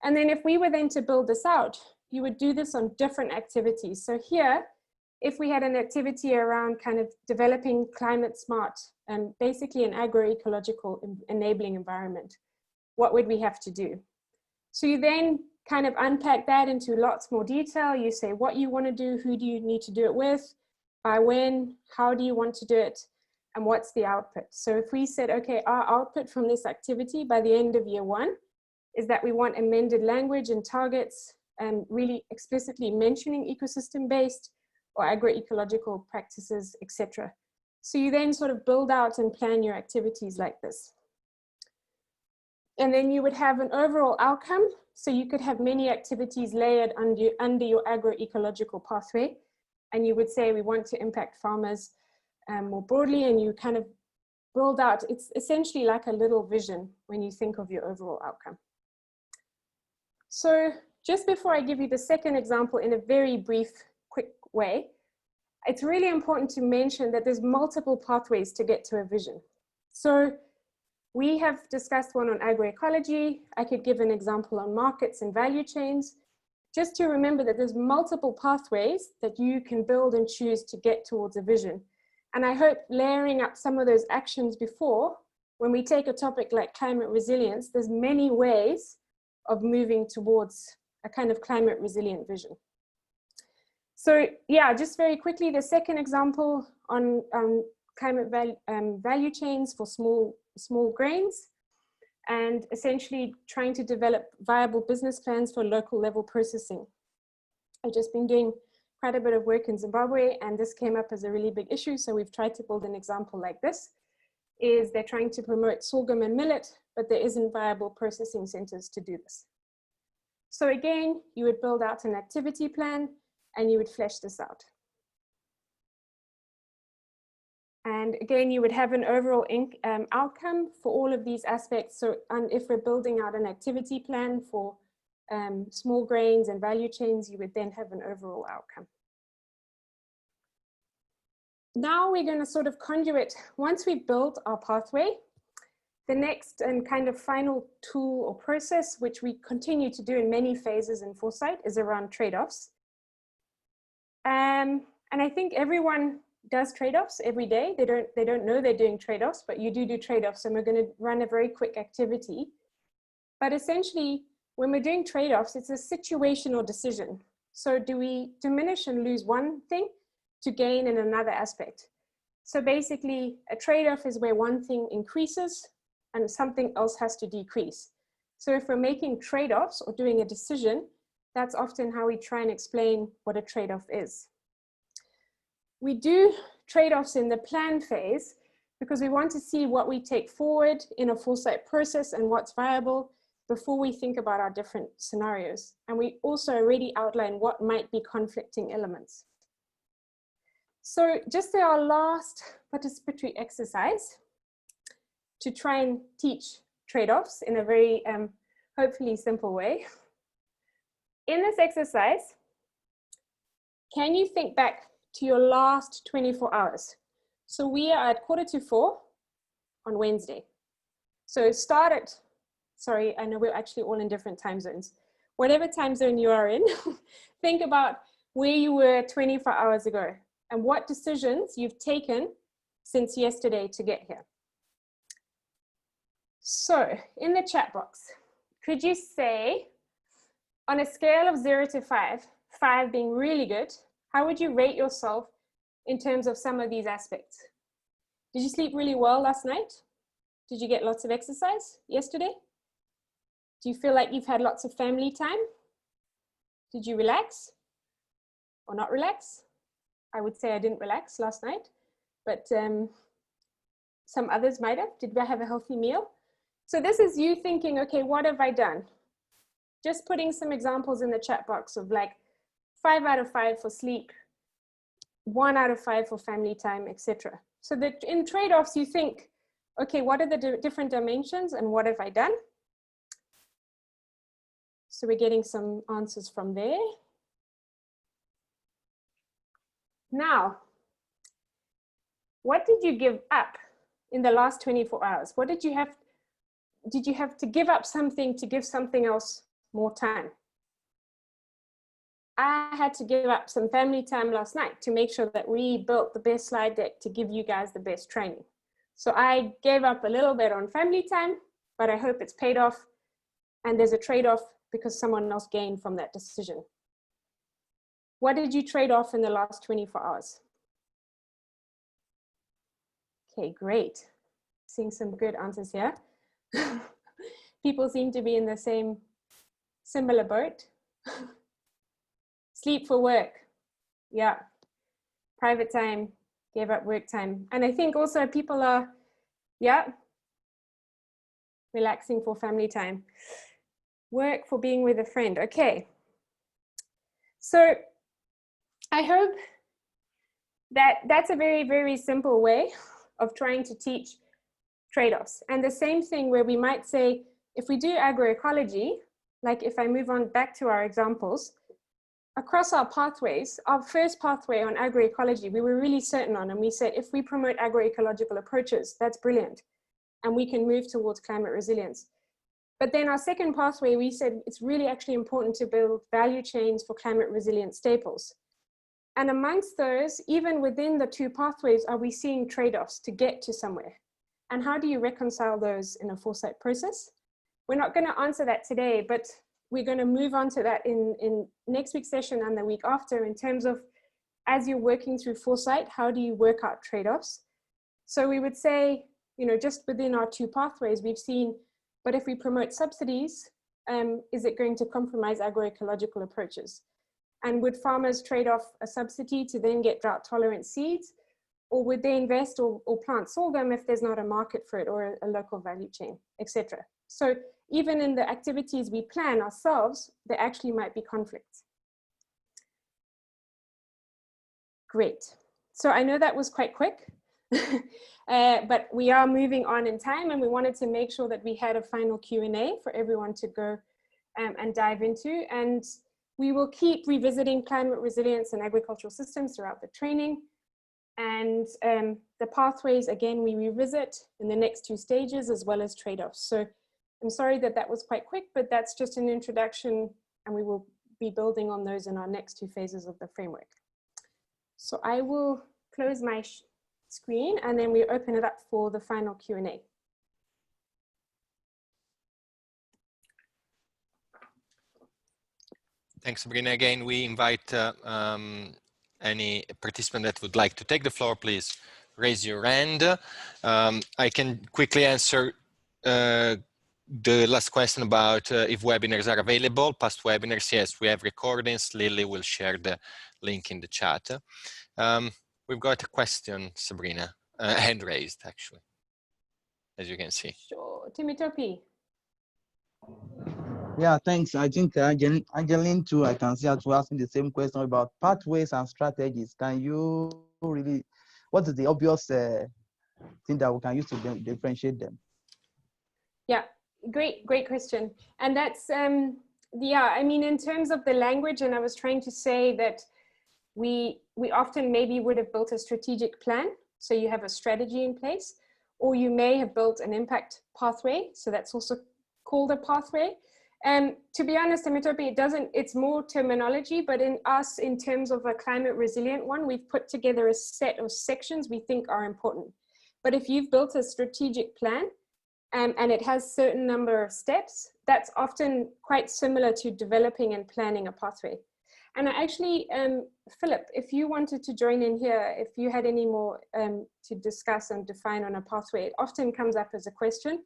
And then if we were then to build this out, you would do this on different activities. So here, if we had an activity around kind of developing climate smart and basically an agroecological enabling environment, what would we have to do? So you then kind of unpack that into lots more detail. You say what you want to do, who do you need to do it with, by when, how do you want to do it, and what's the output? So if we said, okay, our output from this activity by the end of year 1 is that we want amended language and targets and really explicitly mentioning ecosystem-based or agroecological practices, etc. So you then sort of build out and plan your activities like this. And then you would have an overall outcome. So you could have many activities layered under your agroecological pathway. And you would say, we want to impact farmers more broadly, and you kind of build out, it's essentially like a little vision when you think of your overall outcome. So just before I give you the second example in a very brief, quick way, it's really important to mention that there's multiple pathways to get to a vision. So we have discussed one on agroecology. I could give an example on markets and value chains, just to remember that there's multiple pathways that you can build and choose to get towards a vision. And I hope layering up some of those actions before, when we take a topic like climate resilience, there's many ways of moving towards a kind of climate resilient vision. So yeah, just very quickly, the second example on climate value chains for small small grains, and essentially trying to develop viable business plans for local level processing. I've just been doing quite a bit of work in Zimbabwe, and this came up as a really big issue. So we've tried to build an example like this, is they're trying to promote sorghum and millet, but there isn't viable processing centers to do this. So again, you would build out an activity plan and you would flesh this out. And again, you would have an overall outcome for all of these aspects. So if we're building out an activity plan for small grains and value chains, you would then have an overall outcome. Now we're going to sort of conduit, once we've built our pathway, the next and kind of final tool or process, which we continue to do in many phases in Foresight, is around trade-offs. And I think everyone does trade-offs every day. They don't know they're doing trade-offs, but you do trade-offs, and we're going to run a very quick activity. But essentially, when we're doing trade-offs, it's a situational decision. So do we diminish and lose one thing to gain in another aspect? So basically, a trade-off is where one thing increases and something else has to decrease. So if we're making trade-offs or doing a decision, that's often how we try and explain what a trade-off is. We do trade-offs in the plan phase because we want to see what we take forward in a Foresight process and what's viable before we think about our different scenarios. And we also already outline what might be conflicting elements. So just our last participatory exercise to try and teach trade-offs in a very hopefully simple way. In this exercise, can you think back to your last 24 hours? So we are at 3:45 on Wednesday. So start at, sorry, I know we're actually all in different time zones. Whatever time zone you are in, think about where you were 24 hours ago and what decisions you've taken since yesterday to get here. So in the chat box, could you say, on a scale of 0 to 5, 5 being really good, how would you rate yourself in terms of some of these aspects? Did you sleep really well last night? Did you get lots of exercise yesterday? Do you feel like you've had lots of family time? Did you relax or not relax? I would say I didn't relax last night, but some others might have. Did we have a healthy meal? So this is you thinking, okay, what have I done? Just putting some examples in the chat box of like 5 out of 5 for sleep, 1 out of 5 for family time, etc. So that in trade-offs, you think, okay, what are the different dimensions and what have I done? So we're getting some answers from there. Now, what did you give up in the last 24 hours? What did you have to give up something to give something else more time? I had to give up some family time last night to make sure that we built the best slide deck to give you guys the best training. So I gave up a little bit on family time, but I hope it's paid off. And there's a trade-off because someone else gained from that decision. What did you trade off in the last 24 hours? Okay, great. Seeing some good answers here. People seem to be in the same similar boat. Sleep for work. Yeah. Private time, gave up work time. And I think also people are, yeah, relaxing for family time. Work for being with a friend. Okay. So I hope that that's a very, very simple way of trying to teach trade-offs. And the same thing where we might say, if we do agroecology, like if I move on back to our examples, across our pathways, our first pathway on agroecology, we were really certain on, and we said, if we promote agroecological approaches, that's brilliant. And we can move towards climate resilience. But then our second pathway, we said, it's really actually important to build value chains for climate resilient staples. And amongst those, even within the two pathways, are we seeing trade-offs to get to somewhere? And how do you reconcile those in a Foresight process? We're not going to answer that today, but we're going to move on to that in next week's session and the week after, in terms of, as you're working through Foresight, how do you work out trade-offs? So we would say, you know, just within our 2 pathways, we've seen, but if we promote subsidies, is it going to compromise agroecological approaches? And would farmers trade off a subsidy to then get drought tolerant seeds? Or would they invest or plant sorghum if there's not a market for it or a local value chain, etc.? So even in the activities we plan ourselves, there actually might be conflicts. Great. So I know that was quite quick, but we are moving on in time, and we wanted to make sure that we had a final Q&A for everyone to go and dive into. And we will keep revisiting climate resilience and agricultural systems throughout the training. And the pathways, again, we revisit in the next 2 stages, as well as trade-offs. So I'm sorry that that was quite quick, but that's just an introduction, and we will be building on those in our next 2 phases of the framework. So I will close my screen, and then we open it up for the final Q&A. Thanks, Sabrina. Again, we invite any participant that would like to take the floor, please raise your hand. I can quickly answer the last question about if webinars are available. Past webinars, yes, we have recordings. Lily will share the link in the chat. We've got a question, Sabrina, hand raised, actually, as you can see. Sure, Timitopi. Yeah, thanks. I think Angeline too, I can see her to asking the same question about pathways and strategies. Can you really, what is the obvious thing that we can use to differentiate them? Yeah, great question. And that's, yeah, I mean, in terms of the language, and I was trying to say that we often maybe would have built a strategic plan. So you have a strategy in place, or you may have built an impact pathway. So that's also called a pathway. To be honest, Timitopi, it's more terminology, but in terms of a climate resilient one, we've put together a set of sections we think are important. But if you've built a strategic plan, and it has certain number of steps, that's often quite similar to developing and planning a pathway. And I actually, Philip, if you wanted to join in here, if you had any more to discuss and define on a pathway, it often comes up as a question,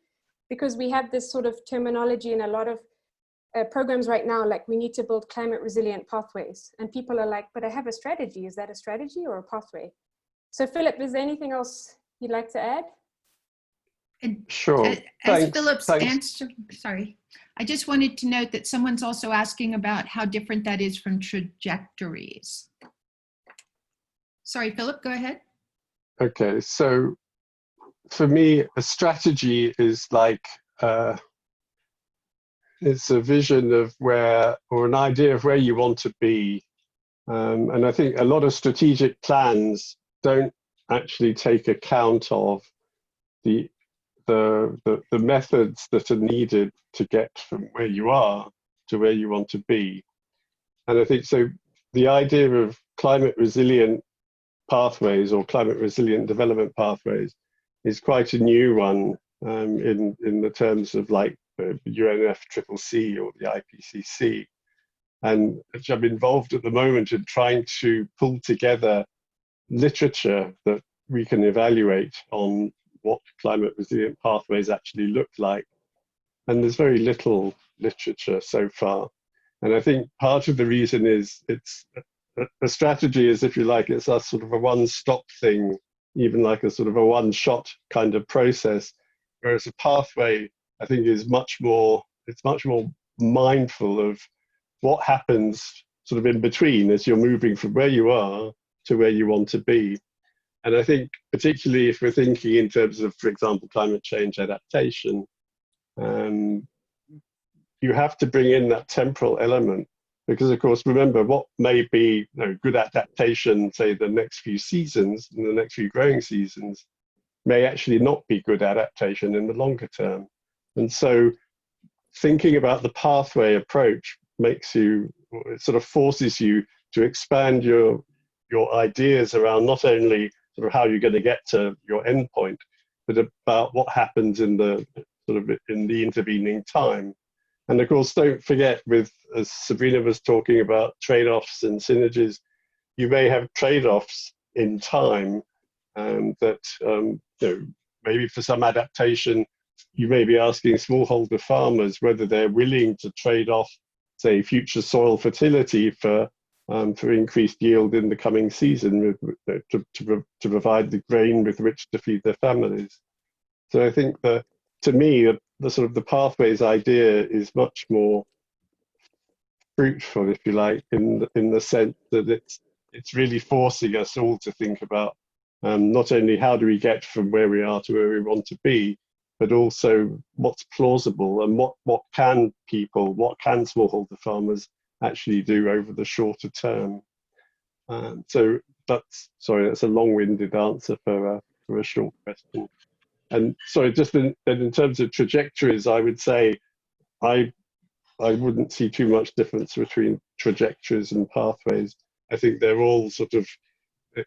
because we have this sort of terminology in a lot of programs right now, like we need to build climate resilient pathways. And people are like, but I have a strategy. Is that a strategy or a pathway? So Philip, is there anything else you'd like to add? And sure. As Philip's answer, sorry, I just wanted to note that someone's also asking about how different that is from trajectories. Sorry, Philip, go ahead. Okay, so for me, a strategy is like, it's a vision of where, or an idea of where you want to be. And I think a lot of strategic plans don't actually take account of the methods that are needed to get from where you are to where you want to be. And I think so the idea of climate resilient pathways or climate resilient development pathways is quite a new one in the terms of like the UNFCCC or the IPCC. And I'm involved at the moment in trying to pull together literature that we can evaluate on what climate resilient pathways actually look like. And there's very little literature so far. And I think part of the reason is it's a strategy is, if you like, it's a sort of a one-stop thing, even like a sort of a one-shot kind of process. Whereas a pathway, I think, is much more mindful of what happens sort of in between as you're moving from where you are to where you want to be. And I think particularly if we're thinking in terms of, for example, climate change adaptation, you have to bring in that temporal element, because of course, remember, what may be good adaptation, say the next few seasons, in the next few growing seasons, may actually not be good adaptation in the longer term. And so thinking about the pathway approach makes you, it sort of forces you to expand your ideas around not only sort of how you're going to get to your endpoint, but about what happens in the sort of in the intervening time. And of course, don't forget, with, as Sabrina was talking about, trade-offs and synergies, you may have trade-offs in time that maybe for some adaptation, you may be asking smallholder farmers whether they're willing to trade off, say, future soil fertility for increased yield in the coming season to provide the grain with which to feed their families. So I think that, to me, the sort of the pathways idea is much more fruitful, if you like, in the sense that it's really forcing us all to think about not only how do we get from where we are to where we want to be, but also what's plausible and what can smallholder farmers actually do over the shorter term. So that's a long-winded answer for a short question. And sorry, just in terms of trajectories, I would say I wouldn't see too much difference between trajectories and pathways. I think they're all sort of,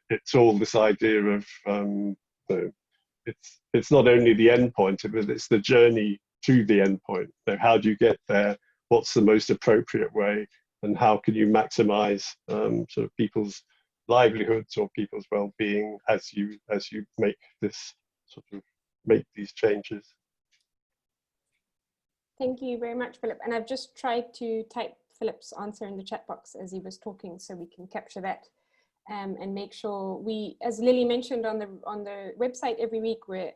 it's all this idea of, it's not only the end point, but it's the journey to the end point. So how do you get there? What's the most appropriate way? And how can you maximize sort of people's livelihoods or people's well-being as you make this make these changes? Thank you very much, Philip. And I've just tried to type Philip's answer in the chat box as he was talking, so we can capture that and make sure we, as Lily mentioned on the website, every week we're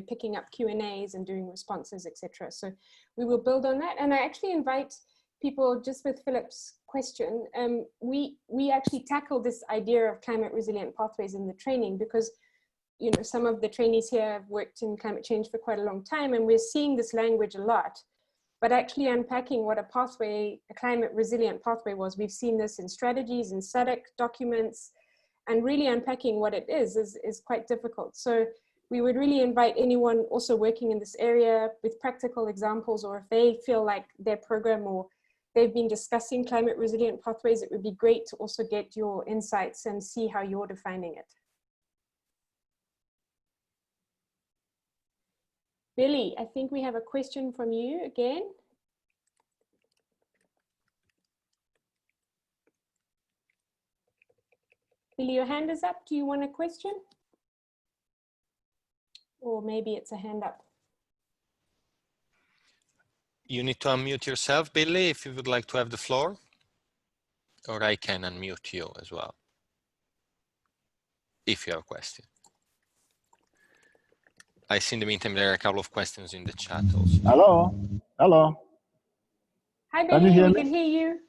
picking up Q&As and doing responses, etc. So we will build on that. And I actually invite people, just with Philip's question, we actually tackle this idea of climate resilient pathways in the training because, you know, some of the trainees here have worked in climate change for quite a long time, and we're seeing this language a lot. But actually unpacking what a climate resilient pathway was, we've seen this in strategies and SADC documents, and really unpacking what it is quite difficult. So we would really invite anyone also working in this area with practical examples, or if they feel like their program or they've been discussing climate resilient pathways, it would be great to also get your insights and see how you're defining it. Billy, I think we have a question from you again. Billy, your hand is up. Do you want a question? Or maybe it's a hand up. You need to unmute yourself, Billy, if you would like to have the floor. Or I can unmute you as well, if you have a question. I see in the meantime there are a couple of questions in the chat also. Hello. Hello. Hi, Billy. We can hear you.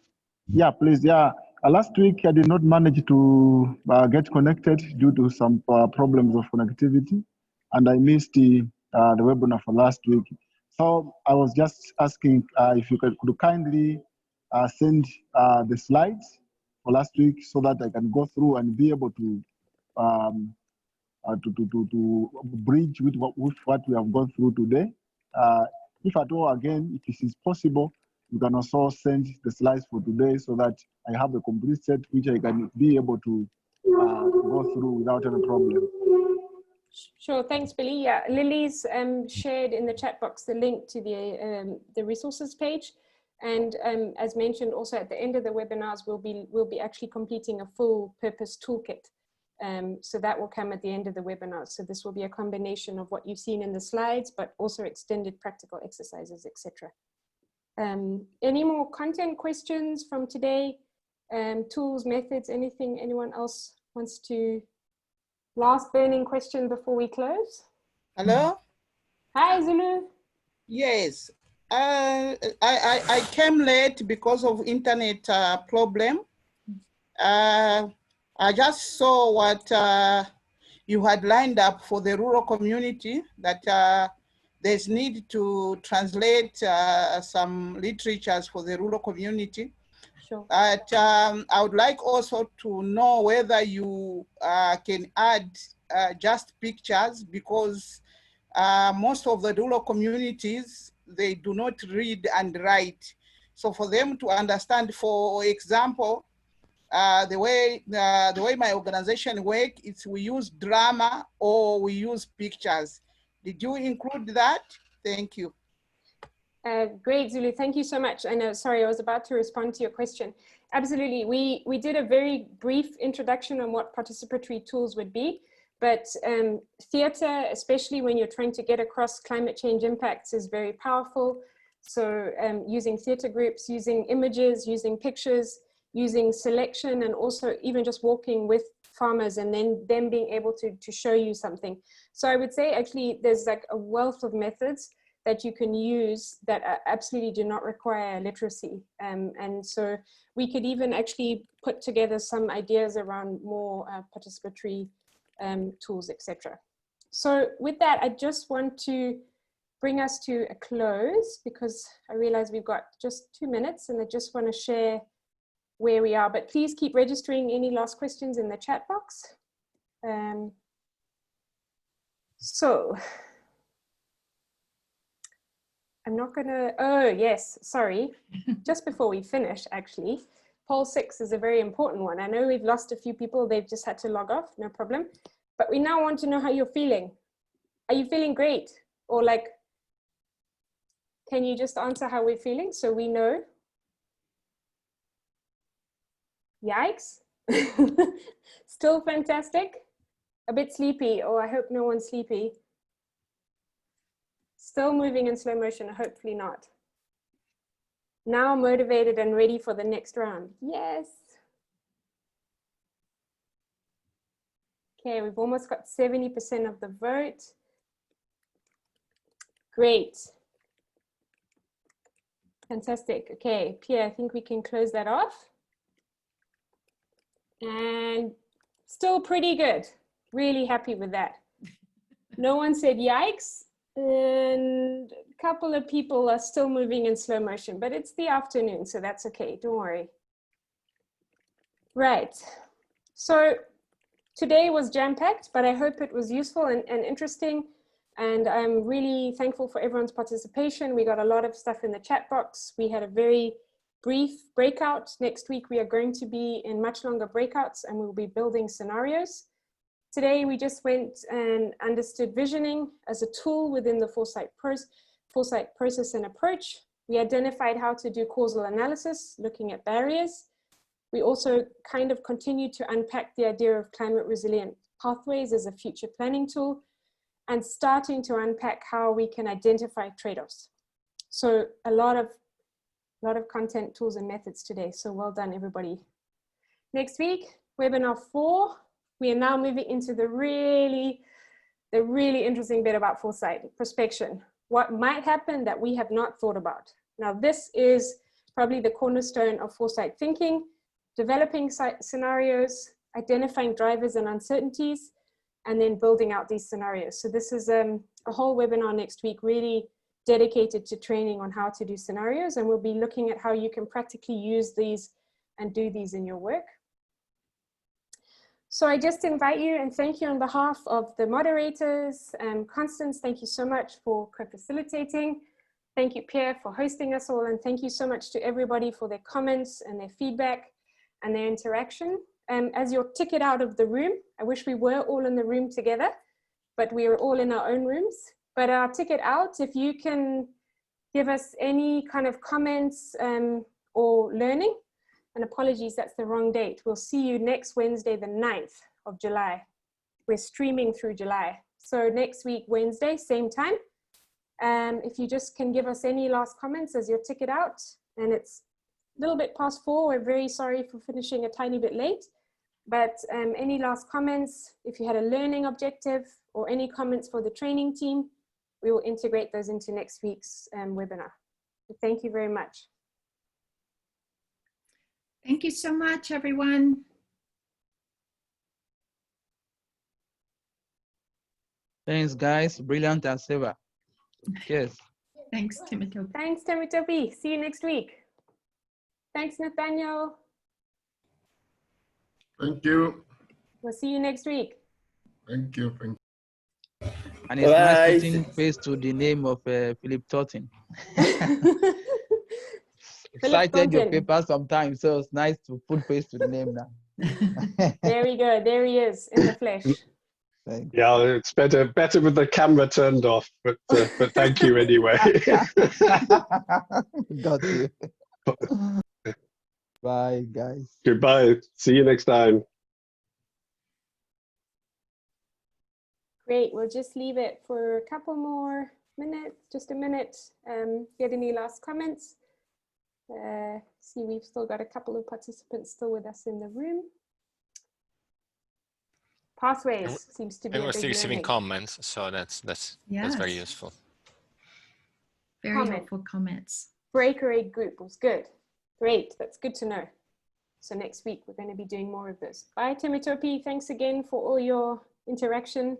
Yeah, please. Yeah. Last week I did not manage to get connected due to some problems of connectivity, and I missed the webinar for last week. So I was just asking if you could kindly send the slides for last week so that I can go through and be able to bridge with what we have gone through today. If at all, again, if it is possible, you can also send the slides for today so that I have a complete set which I can be able to go through without any problem. Sure, thanks, Billy. Yeah, Lily's shared in the chat box the link to the resources page. And as mentioned, also at the end of the webinars, we'll be actually completing a full purpose toolkit. So that will come at the end of the webinar. So this will be a combination of what you've seen in the slides, but also extended practical exercises, etc. Any more content questions from today? Tools, methods, anything anyone else wants to? Last burning question before we close. Hello? Hi, Zulu. Yes. I came late because of internet problem. I just saw what you had lined up for the rural community, that there's need to translate some literatures for the rural community. Sure. But I would like also to know whether you can add just pictures, because most of the rural communities, they do not read and write. So for them to understand, for example, the way my organization works, it's we use drama or we use pictures. Did you include that? Thank you. Great, Zulu. Thank you so much. I know, sorry, I was about to respond to your question. Absolutely. We did a very brief introduction on what participatory tools would be, But theatre, especially when you're trying to get across climate change impacts, is very powerful. So using theatre groups, using images, using pictures, using selection, and also even just walking with farmers and then them being able to show you something. So I would say actually there's like a wealth of methods that you can use that absolutely do not require literacy. And so we could even actually put together some ideas around more participatory tools, etc. So with that, I just want to bring us to a close because I realize we've got just 2 minutes and I just want to share where we are, but please keep registering any last questions in the chat box. So I'm not gonna, oh yes, sorry. Just before we finish, actually, poll 6 is a very important one. I know we've lost a few people, they've just had to log off, no problem. But we now want to know how you're feeling. Are you feeling great? Or like, can you just answer how we're feeling so we know? Yikes. Still fantastic? A bit sleepy, or I hope no one's sleepy. Still moving in slow motion, hopefully not. Now motivated and ready for the next round. Yes. Okay, we've almost got 70% of the vote. Great. Fantastic. Okay, Pierre, I think we can close that off. And still pretty good. Really happy with that. No one said yikes. And a couple of people are still moving in slow motion, but it's the afternoon, so that's okay, don't worry. Right, so today was jam-packed, but I hope it was useful and interesting. And I'm really thankful for everyone's participation. We got a lot of stuff in the chat box. We had a very brief breakout. Next week, we are going to be in much longer breakouts and we'll be building scenarios. Today, we just went and understood visioning as a tool within the Foresight process and approach. We identified how to do causal analysis, looking at barriers. We also kind of continued to unpack the idea of climate resilient pathways as a future planning tool and starting to unpack how we can identify trade-offs. So a lot of content, tools and methods today. So well done, everybody. Next week, webinar 4. We are now moving into the really interesting bit about foresight, prospection. What might happen that we have not thought about. Now, this is probably the cornerstone of foresight thinking, developing scenarios, identifying drivers and uncertainties, and then building out these scenarios. So this is a whole webinar next week, really dedicated to training on how to do scenarios. And we'll be looking at how you can practically use these and do these in your work. So I just invite you and thank you on behalf of the moderators. Constance, thank you so much for co-facilitating. Thank you, Pierre, for hosting us all. And thank you so much to everybody for their comments and their feedback and their interaction. As your ticket out of the room, I wish we were all in the room together, but we are all in our own rooms. But our ticket out, if you can give us any kind of comments or learning, and apologies, that's the wrong date. We'll see you next Wednesday, the 9th of July. We're streaming through July. So next week, Wednesday, same time. If you just can give us any last comments as your ticket out, and it's a little bit past 4. We're very sorry for finishing a tiny bit late, but any last comments, if you had a learning objective or any comments for the training team, we will integrate those into next week's webinar. So thank you very much. Thank you so much, everyone. Thanks, guys. Brilliant as ever. Yes. Thanks, Timothy. Thanks, Timothy. See you next week. Thanks, Nathaniel. Thank you. We'll see you next week. Thank you. Thank you. And it's nice putting face to the name of Philip Totten. Cited your paper sometimes, so it's nice to put face to the name now. There we go. There he is in the flesh. Yeah, it's better with the camera turned off, but thank you anyway. Got you. Bye, guys. Goodbye. See you next time. Great, we'll just leave it for a couple more minutes, just a minute. Get any last comments? See, we've still got a couple of participants still with us in the room. Pathways seems to be and a we're big still receiving learning. comments, so that's very useful. Very helpful comments. Breakaway group was good. Great, that's good to know. So next week we're going to be doing more of this. Bye, Timitopi. Thanks again for all your interaction.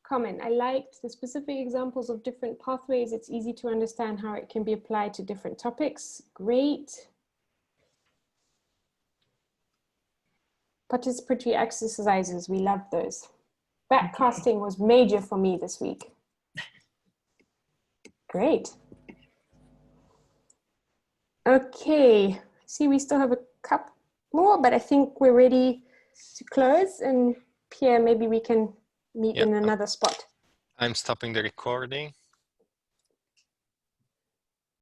Comment, I liked the specific examples of different pathways. It's easy to understand how it can be applied to different topics. Great. Participatory exercises, we love those. Backcasting was major for me this week. Great. Okay, see, we still have a couple more, but I think we're ready to close. And Pierre, maybe we can meet in another spot. I'm stopping the recording.